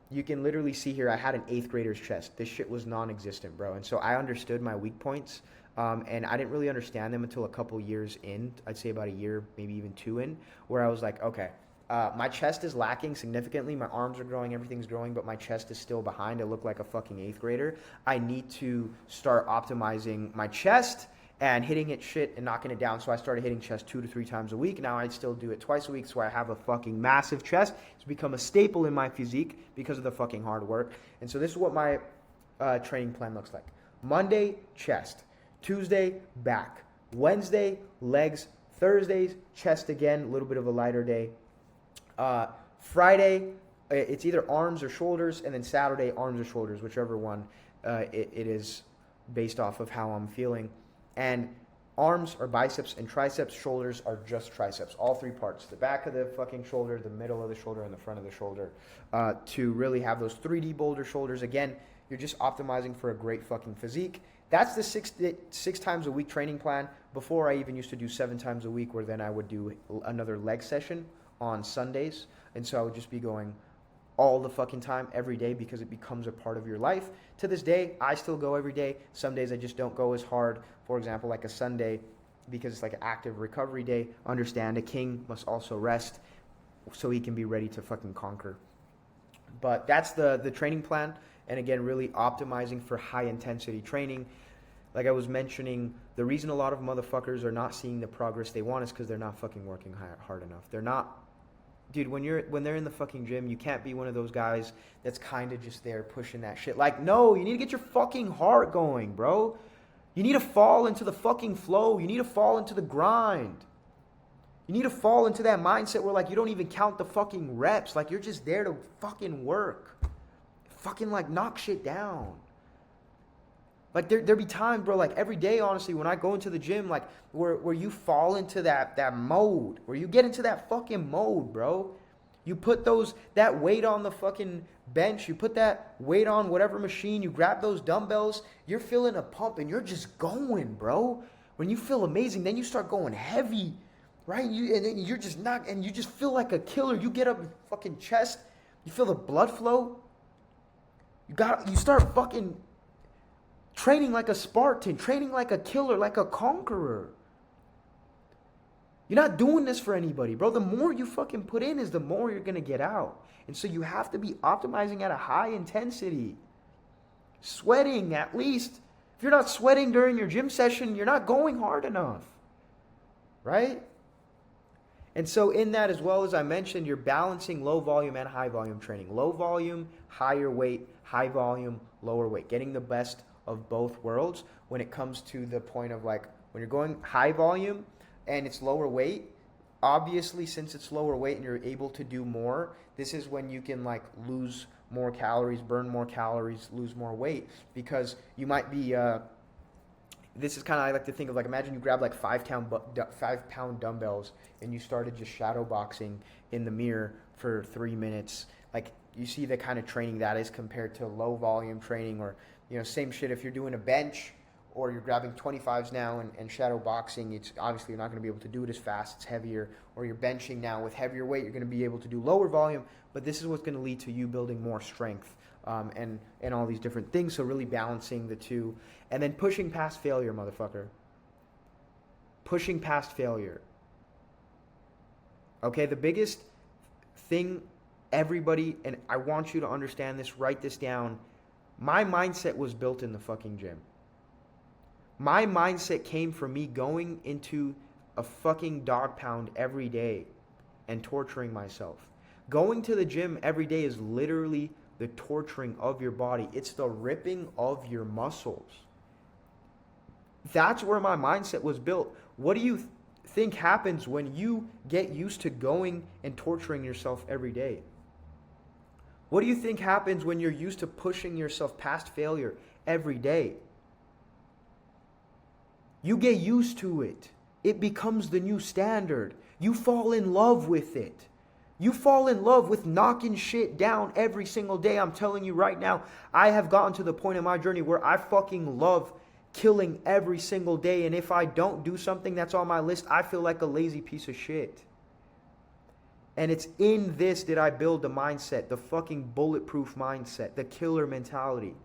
you can literally see here I had an 8th grader's chest. This shit was non-existent, bro. And so I understood my weak points. And I didn't really understand them until a couple years in, I'd say about a year, maybe even 2 in, where I was like, okay, my chest is lacking significantly. My arms are growing, everything's growing, but my chest is still behind. I look like a fucking 8th grader. I need to start optimizing my chest and hitting it shit and knocking it down. So I started hitting chest 2 to 3 times a week. Now I still do it twice a week, so I have a fucking massive chest. It's become a staple in my physique because of the fucking hard work. And so this is what my training plan looks like. Monday, chest. Tuesday, back. Wednesday, legs. Thursdays, chest again, a little bit of a lighter day. Friday, it's either arms or shoulders, and then Saturday, arms or shoulders, whichever one it is based off of how I'm feeling. And arms are biceps, and triceps, shoulders are just triceps. All 3 parts, the back of the fucking shoulder, the middle of the shoulder, and the front of the shoulder, to really have those 3D boulder shoulders. Again, you're just optimizing for a great fucking physique. That's the 6 times a week training plan. Before I even used to do 7 times a week, where then I would do another leg session on Sundays. And so I would just be going all the fucking time, every day, because it becomes a part of your life. To this day, I still go every day. Some days I just don't go as hard. For example, like a Sunday, because it's like an active recovery day. Understand, a king must also rest so he can be ready to fucking conquer. But that's the training plan. And again, really optimizing for high intensity training. Like I was mentioning, the reason a lot of motherfuckers are not seeing the progress they want is because they're not fucking working hard enough. They're not dude, when they're in the fucking gym, you can't be one of those guys that's kind of just there pushing that shit. Like, no, you need to get your fucking heart going, bro. You need to fall into the fucking flow. You need to fall into the grind. You need to fall into that mindset where, like, you don't even count the fucking reps. Like, you're just there to fucking work. Fucking, like, knock shit down. Like, there be times, bro, like, every day, honestly, when I go into the gym, like, where you fall into that mode, where you get into that fucking mode, bro. You put that weight on the fucking bench, you put that weight on whatever machine, you grab those dumbbells, you're feeling a pump, and you're just going, bro. When you feel amazing, then you start going heavy, right? And then you're just not, and you just feel like a killer. You get up your fucking chest, you feel the blood flow. You start fucking training like a Spartan, training like a killer, like a conqueror. You're not doing this for anybody, bro. The more you fucking put in is the more you're going to get out. And so you have to be optimizing at a high intensity. Sweating at least. If you're not sweating during your gym session, you're not going hard enough. Right? And so in that, as well as I mentioned, you're balancing low volume and high volume training. Low volume, higher weight, high volume, lower weight. Getting the best of both worlds when it comes to the point of, like, when you're going high volume and it's lower weight, obviously, since it's lower weight and you're able to do more, this is when you can, like, lose more calories, burn more calories, lose more weight, because you might be this is kind of, I like to think of, like, imagine you grab like 5-pound dumbbells and you started just shadow boxing in the mirror for 3 minutes. Like, you see the kind of training that is compared to low volume training. Or, you know, same shit if you're doing a bench or you're grabbing 25s now and shadow boxing. It's obviously, you're not going to be able to do it as fast, it's heavier. Or you're benching now with heavier weight, you're going to be able to do lower volume, but this is what's going to lead to you building more strength and all these different things. So really balancing the two, and then pushing past failure, motherfucker. Pushing past failure. Okay, the biggest thing, everybody, and I want you to understand this, write this down. My mindset was built in the fucking gym. My mindset came from me going into a fucking dog pound every day and torturing myself. Going to the gym every day is literally the torturing of your body. It's the ripping of your muscles. That's where my mindset was built. What do you think happens when you get used to going and torturing yourself every day? What do you think happens when you're used to pushing yourself past failure every day? You get used to it. It becomes the new standard. You fall in love with it. You fall in love with knocking shit down every single day. I'm telling you right now, I have gotten to the point in my journey where I fucking love killing every single day. And if I don't do something that's on my list, I feel like a lazy piece of shit. And it's in this that I build the mindset, the fucking bulletproof mindset, the killer mentality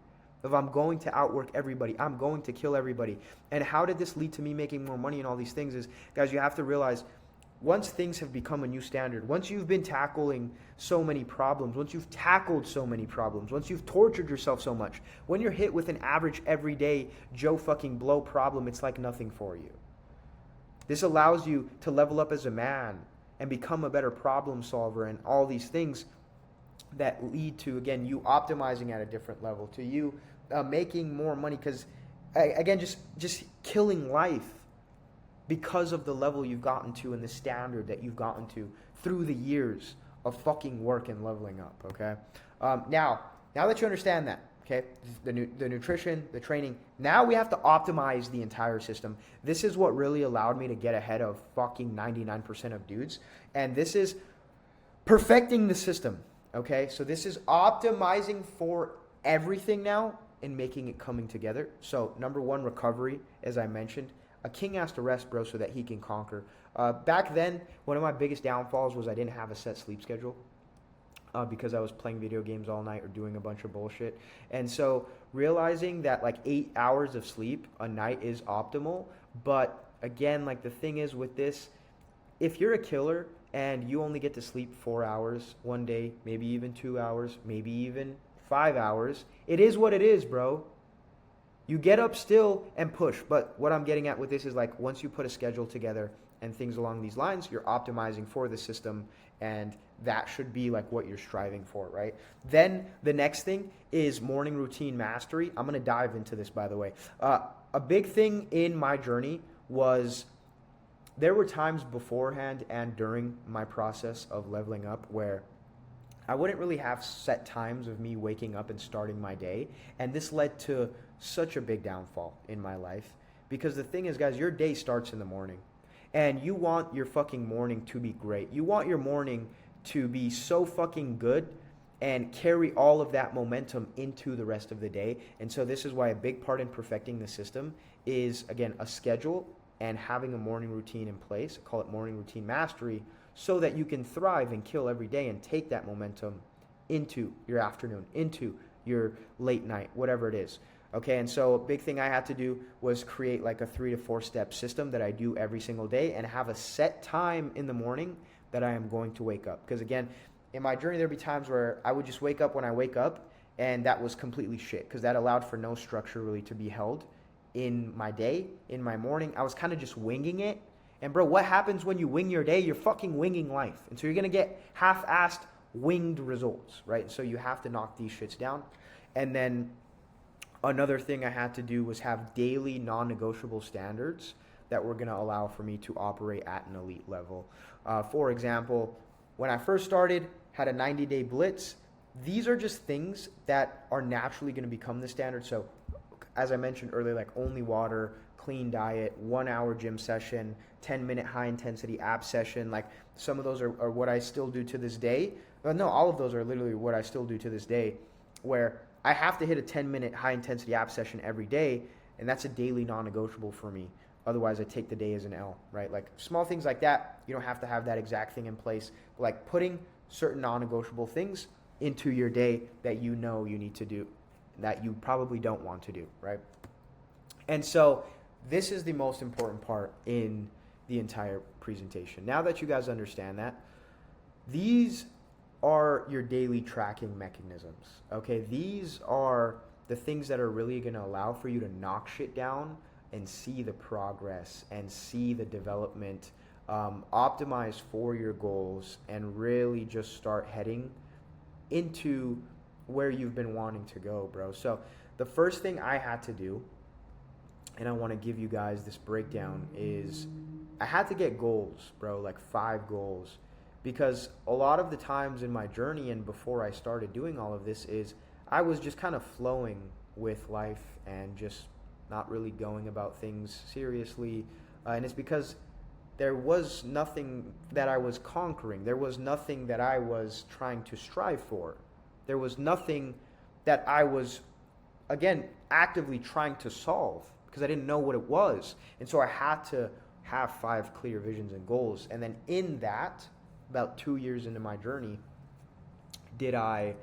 of I'm going to outwork everybody. I'm going to kill everybody. And how did this lead to me making more money and all these things is, guys, you have to realize, once things have become a new standard, once you've been tackling so many problems, once you've tackled so many problems, once you've tortured yourself so much, when you're hit with an average everyday Joe fucking Blow problem, it's like nothing for you. This allows you to level up as a man and become a better problem solver and all these things that lead to, again, you optimizing at a different level, to you making more money, because, again, just killing life because of the level you've gotten to and the standard that you've gotten to through the years of fucking work and leveling up, okay? Now that you understand that, okay, the nutrition, the training, now we have to optimize the entire system. This is what really allowed me to get ahead of fucking 99% of dudes, and this is perfecting the system, okay? So this is optimizing for everything now and making it coming together. So number one, recovery, as I mentioned. A king has to rest, bro, so that he can conquer. Back then, one of my biggest downfalls was I didn't have a set sleep schedule because I was playing video games all night or doing a bunch of bullshit. And so realizing that like 8 hours of sleep a night is optimal. But again, like the thing is with this, if you're a killer and you only get to sleep 4 hours one day, maybe even 2 hours, maybe even 5 hours, it is what it is, bro. You get up still and push. But what I'm getting at with this is, like, once you put a schedule together and things along these lines, you're optimizing for the system, and that should be like what you're striving for, right? Then the next thing is morning routine mastery. I'm going to dive into this, by the way. A big thing in my journey was there were times beforehand and during my process of leveling up where I wouldn't really have set times of me waking up and starting my day. And this led to such a big downfall in my life. Because the thing is, guys, your day starts in the morning. And you want your fucking morning to be great. You want your morning to be so fucking good and carry all of that momentum into the rest of the day. And so this is why a big part in perfecting the system is, again, a schedule and having a morning routine in place. I call it morning routine mastery, so that you can thrive and kill every day and take that momentum into your afternoon, into your late night, whatever it is. Okay, and so a big thing I had to do was create like a 3 to 4 step system that I do every single day and have a set time in the morning that I am going to wake up. Because again, in my journey, there'd be times where I would just wake up when I wake up, and that was completely shit because that allowed for no structure really to be held in my day, in my morning. I was kind of just winging it. And bro, what happens when you wing your day? You're fucking winging life. And so you're going to get half-assed winged results, right? And so you have to knock these shits down. And then another thing I had to do was have daily non-negotiable standards that were going to allow for me to operate at an elite level. For example, when I first started, had a 90-day blitz. These are just things that are naturally going to become the standard. So as I mentioned earlier, like only water, clean diet, 1 hour gym session, 10-minute high intensity ab session. Like some of those are what I still do to this day. But no, all of those are literally what I still do to this day, where I have to hit a 10-minute high intensity ab session every day. And that's a daily non-negotiable for me. Otherwise, I take the day as an L, right? Like small things like that, you don't have to have that exact thing in place. But like putting certain non-negotiable things into your day that you know you need to do, that you probably don't want to do, right? And so this is the most important part in the entire presentation. Now that you guys understand that, these are your daily tracking mechanisms, okay? These are the things that are really going to allow for you to knock shit down and see the progress and see the development, optimize for your goals, and really just start heading into where you've been wanting to go, bro. So the first thing I had to do, and I want to give you guys this breakdown, is I had to get goals, bro, like 5 goals. Because a lot of the times in my journey and before I started doing all of this is I was just kind of flowing with life and just not really going about things seriously. And it's because there was nothing that I was conquering. There was nothing that I was trying to strive for. There was nothing that I was, again, actively trying to solve because I didn't know what it was. And so I had to have 5 clear visions and goals. And then in that, about 2 years into my journey, did I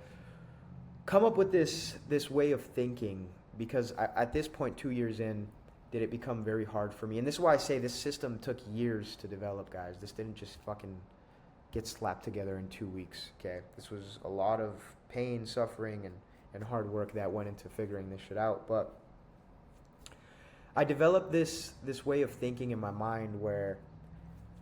come up with this way of thinking, because at this point, 2 years in, did it become very hard for me. And this is why I say this system took years to develop, guys. This didn't just fucking get slapped together in 2 weeks, okay? This was a lot of pain, suffering, and hard work that went into figuring this shit out. But I developed this way of thinking in my mind where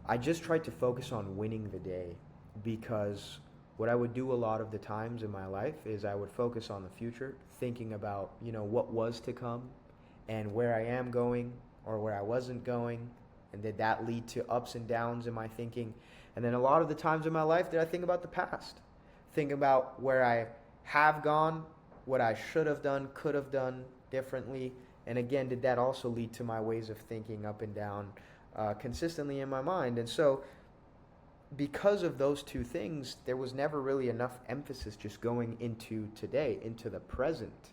I just tried to focus on winning the day, because what I would do a lot of the times in my life is I would focus on the future, thinking about, what was to come and where I am going or where I wasn't going, and did that lead to ups and downs in my thinking. And then a lot of the times in my life did I think about the past, think about where I have gone, what I should have done, could have done differently, and again, did that also lead to my ways of thinking up and down consistently in my mind. And so because of those 2 things, there was never really enough emphasis just going into today, into the present.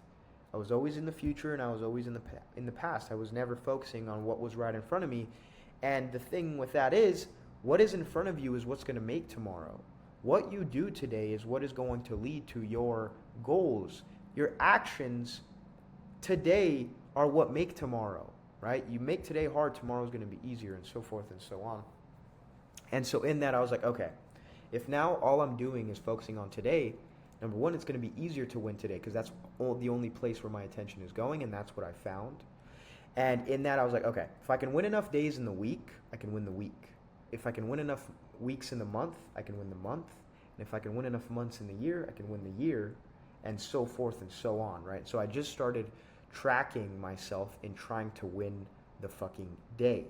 I was always in the future and I was always in the past. I was never focusing on what was right in front of me. And the thing with that is, what is in front of you is what's going to make tomorrow. What you do today is what is going to lead to your goals. Your actions today are what make tomorrow, right? You make today hard, tomorrow's going to be easier, and so forth and so on. And so in that, I was like, okay, if now all I'm doing is focusing on today, number one, it's going to be easier to win today because that's the only place where my attention is going, and that's what I found. And in that, I was like, okay, if I can win enough days in the week, I can win the week. If I can win enough weeks in the month, I can win the month. And if I can win enough months in the year, I can win the year, and so forth and so on, right? So I just started tracking myself in trying to win the fucking day.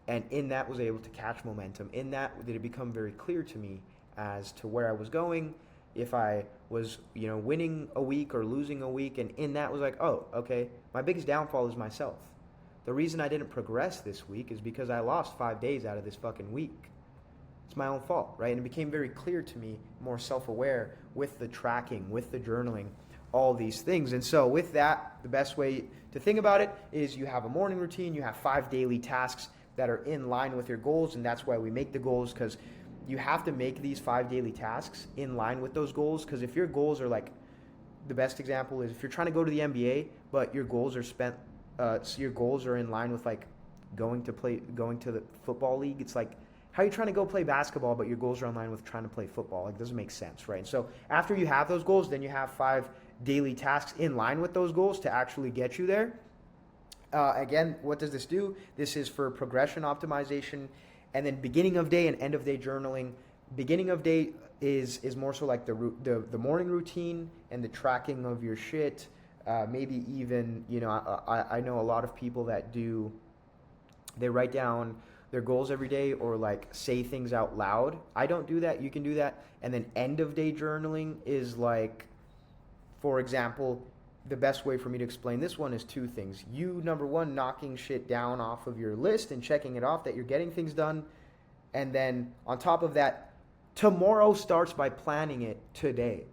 And in that was able to catch momentum. In that did it become very clear to me as to where I was going, if I was, winning a week or losing a week. And in that was like, oh, okay, my biggest downfall is myself. The reason I didn't progress this week is because I lost 5 days out of this fucking week. It's my own fault, right? And it became very clear to me, more self-aware with the tracking, with the journaling, all these things. And so with that, the best way to think about it is you have a morning routine, you have 5 daily tasks that are in line with your goals, and that's why we make the goals, because you have to make these 5 daily tasks in line with those goals. Because if your goals are like, the best example is if you're trying to go to the NBA, but your goals are your goals are in line with like going to the football league. It's like, how are you trying to go play basketball, but your goals are in line with trying to play football? Like, it doesn't make sense, right? And so after you have those goals, then you have 5 daily tasks in line with those goals to actually get you there. Again, what does this do? This is for progression optimization, and then beginning of day and end of day journaling. Beginning of day is more so like the morning routine and the tracking of your shit. Maybe even, I know a lot of people that they write down their goals every day or like say things out loud. I don't do that. You can do that. And then end of day journaling is like, for example, the best way for me to explain this one is 2 things. You, number 1, knocking shit down off of your list and checking it off that you're getting things done. And then on top of that, tomorrow starts by planning it today.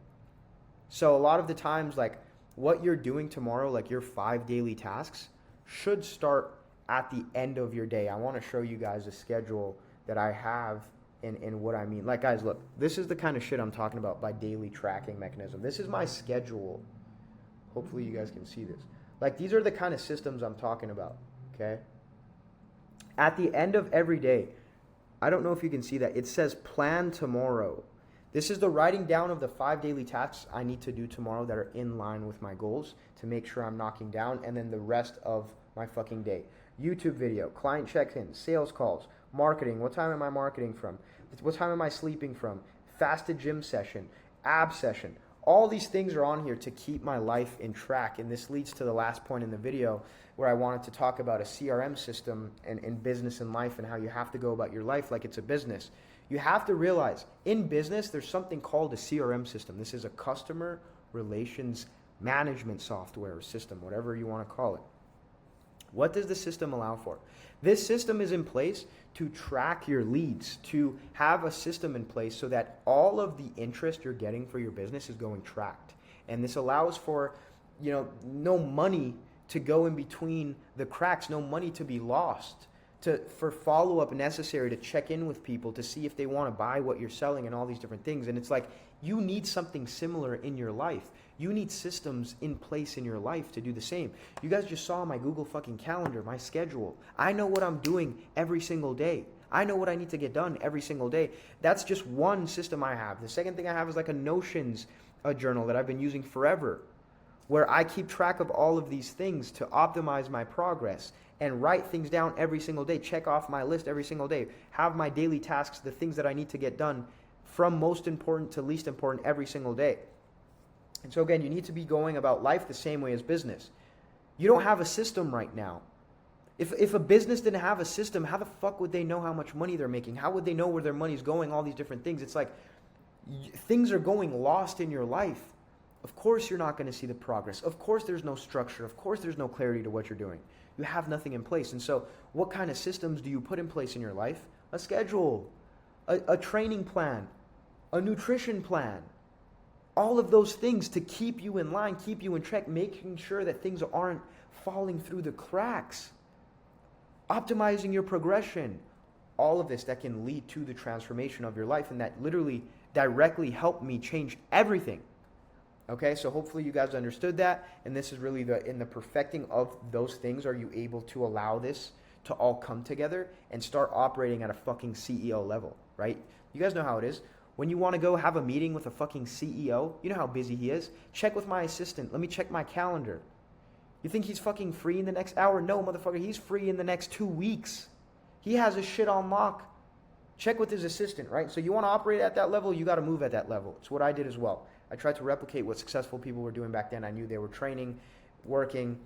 So a lot of the times, like what you're doing tomorrow, like your 5 daily tasks, should start at the end of your day. I want to show you guys a schedule that I have in what I mean. Like, guys, look, this is the kind of shit I'm talking about by daily tracking mechanism. This is my schedule. Hopefully you guys can see this. Like, these are the kind of systems I'm talking about, okay? At the end of every day, I don't know if you can see that, it says plan tomorrow. This is the writing down of the 5 daily tasks I need to do tomorrow that are in line with my goals to make sure I'm knocking down, and then the rest of my fucking day. YouTube video, client check-in, sales calls, marketing. What time am I marketing from? What time am I sleeping from? Fasted gym session, ab session. All these things are on here to keep my life in track. And this leads to the last point in the video where I wanted to talk about a CRM system in business and life and how you have to go about your life like it's a business. You have to realize in business, there's something called a CRM system. This is a customer relations management software or system, whatever you want to call it. What does the system allow for? This system is in place to track your leads, to have a system in place so that all of the interest you're getting for your business is going tracked. And this allows for, no money to go in between the cracks, no money to be lost, for follow-up necessary to check in with people to see if they want to buy what you're selling and all these different things. And it's like, you need something similar in your life. You need systems in place in your life to do the same. You guys just saw my Google fucking calendar, my schedule. I know what I'm doing every single day. I know what I need to get done every single day. That's just one system I have. The second thing I have is like a Notions journal that I've been using forever, where I keep track of all of these things to optimize my progress and write things down every single day, check off my list every single day, have my daily tasks, the things that I need to get done from most important to least important every single day. And so again, you need to be going about life the same way as business. You don't have a system right now. If a business didn't have a system, how the fuck would they know how much money they're making? How would they know where their money's going? All these different things. It's like things are going lost in your life. Of course you're not going to see the progress. Of course there's no structure. Of course there's no clarity to what you're doing. You have nothing in place. And so what kind of systems do you put in place in your life? A schedule, a training plan, a nutrition plan. All of those things to keep you in line, keep you in check, making sure that things aren't falling through the cracks. Optimizing your progression. All of this that can lead to the transformation of your life, and that literally directly helped me change everything. Okay, so hopefully you guys understood that, and this is really in the perfecting of those things, are you able to allow this to all come together and start operating at a fucking CEO level, right? You guys know how it is. When you want to go have a meeting with a fucking CEO, you know how busy he is. Check with my assistant. Let me check my calendar. You think he's fucking free in the next hour? No, motherfucker, he's free in the next 2 weeks. He has his shit on lock. check with his assistant, right? So you want to operate at that level, you got to move at that level. It's what I did as well. I tried to replicate what successful people were doing back then. I knew they were training, working,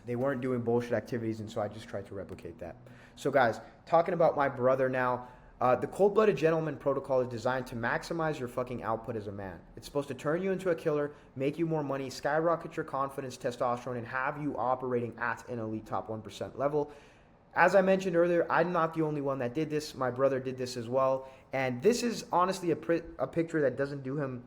they weren't doing bullshit activities, and so I just tried to replicate that. So guys, talking about my brother now, the Cold-Blooded Gentleman protocol is designed to maximize your fucking output as a man. It's supposed to turn you into a killer, make you more money, skyrocket your confidence, testosterone, and have you operating at an elite top 1% level. As I mentioned earlier, I'm not the only one that did this. My brother did this as well. And this is honestly a picture that doesn't do him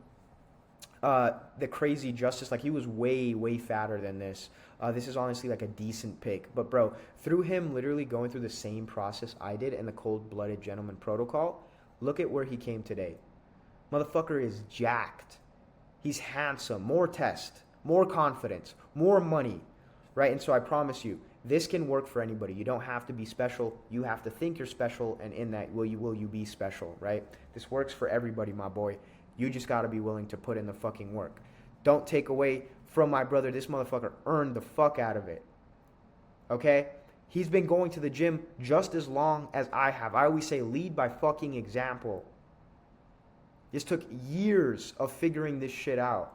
the crazy justice. Like, he was way, way fatter than this. This is honestly like a decent pic. But bro, through him literally going through the same process I did in the Cold-Blooded Gentleman protocol, look at where he came today. Motherfucker is jacked. He's handsome, more test, more confidence, more money, right? And so I promise you, this can work for anybody. You don't have to be special. You have to think you're special, and in that, will you be special, right? This works for everybody, my boy. You just got to be willing to put in the fucking work. Don't take away from my brother. This motherfucker earned the fuck out of it. Okay? He's been going to the gym just as long as I have. I always say lead by fucking example. This took years of figuring this shit out.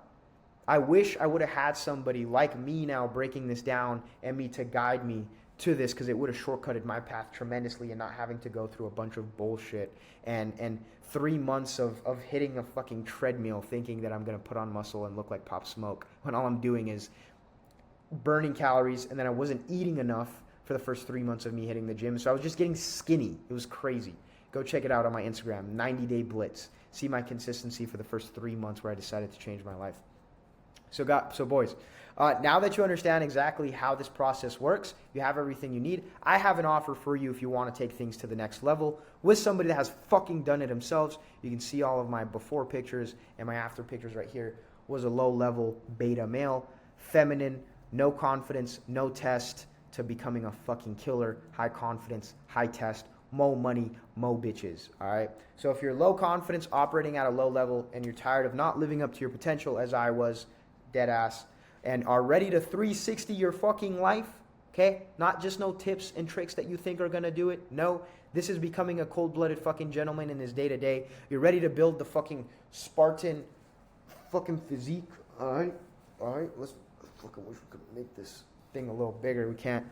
I wish I would have had somebody like me now breaking this down and me to guide me to this, because it would have shortcutted my path tremendously and not having to go through a bunch of bullshit and 3 months of hitting a fucking treadmill thinking that I'm going to put on muscle and look like Pop Smoke, when all I'm doing is burning calories, and then I wasn't eating enough for the first 3 months of me hitting the gym. So I was just getting skinny. It was crazy. Go check it out on my Instagram, 90-day blitz. See my consistency for the first 3 months where I decided to change my life. So boys, now that you understand exactly how this process works, you have everything you need. I have an offer for you if you want to take things to the next level with somebody that has fucking done it themselves. You can see all of my before pictures and my after pictures right here. Was a low-level beta male, feminine, no confidence, no test, to becoming a fucking killer, high confidence, high test, mo money, mo bitches, all right? So if you're low confidence, operating at a low level, and you're tired of not living up to your potential, as I was, dead ass, and are ready to 360 your fucking life, okay? Not just no tips and tricks that you think are gonna do it. No, this is becoming a cold-blooded fucking gentleman in his day-to-day. You're ready to build the fucking Spartan fucking physique, all right? Let's fucking wish we could make this thing a little bigger. We can't.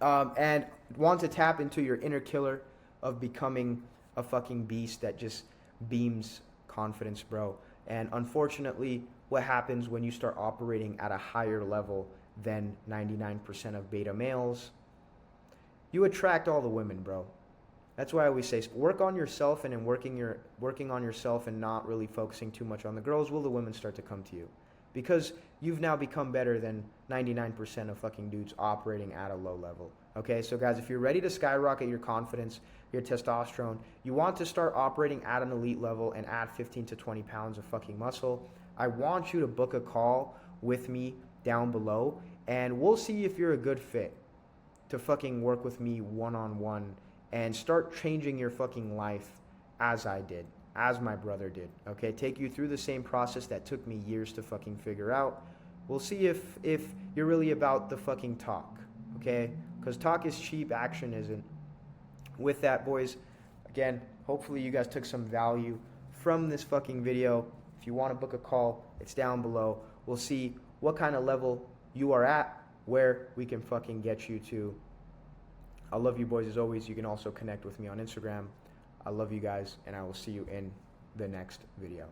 And want to tap into your inner killer of becoming a fucking beast that just beams confidence, bro. And unfortunately, what happens when you start operating at a higher level than 99% of beta males? You attract all the women, bro. That's why I always say, work on yourself, and in working on yourself and not really focusing too much on the girls, will the women start to come to you? Because you've now become better than 99% of fucking dudes operating at a low level. Okay, so guys, if you're ready to skyrocket your confidence, your testosterone, you want to start operating at an elite level and add 15 to 20 pounds of fucking muscle, I want you to book a call with me down below, and we'll see if you're a good fit to fucking work with me one-on-one and start changing your fucking life as I did, as my brother did, okay? Take you through the same process that took me years to fucking figure out. We'll see if you're really about the fucking talk, okay? Because talk is cheap, action isn't. With that, boys, again, hopefully you guys took some value from this fucking video. If you want to book a call, it's down below. We'll see what kind of level you are at, where we can fucking get you to. I love you, boys, as always. You can also connect with me on Instagram. I love you guys, and I will see you in the next video.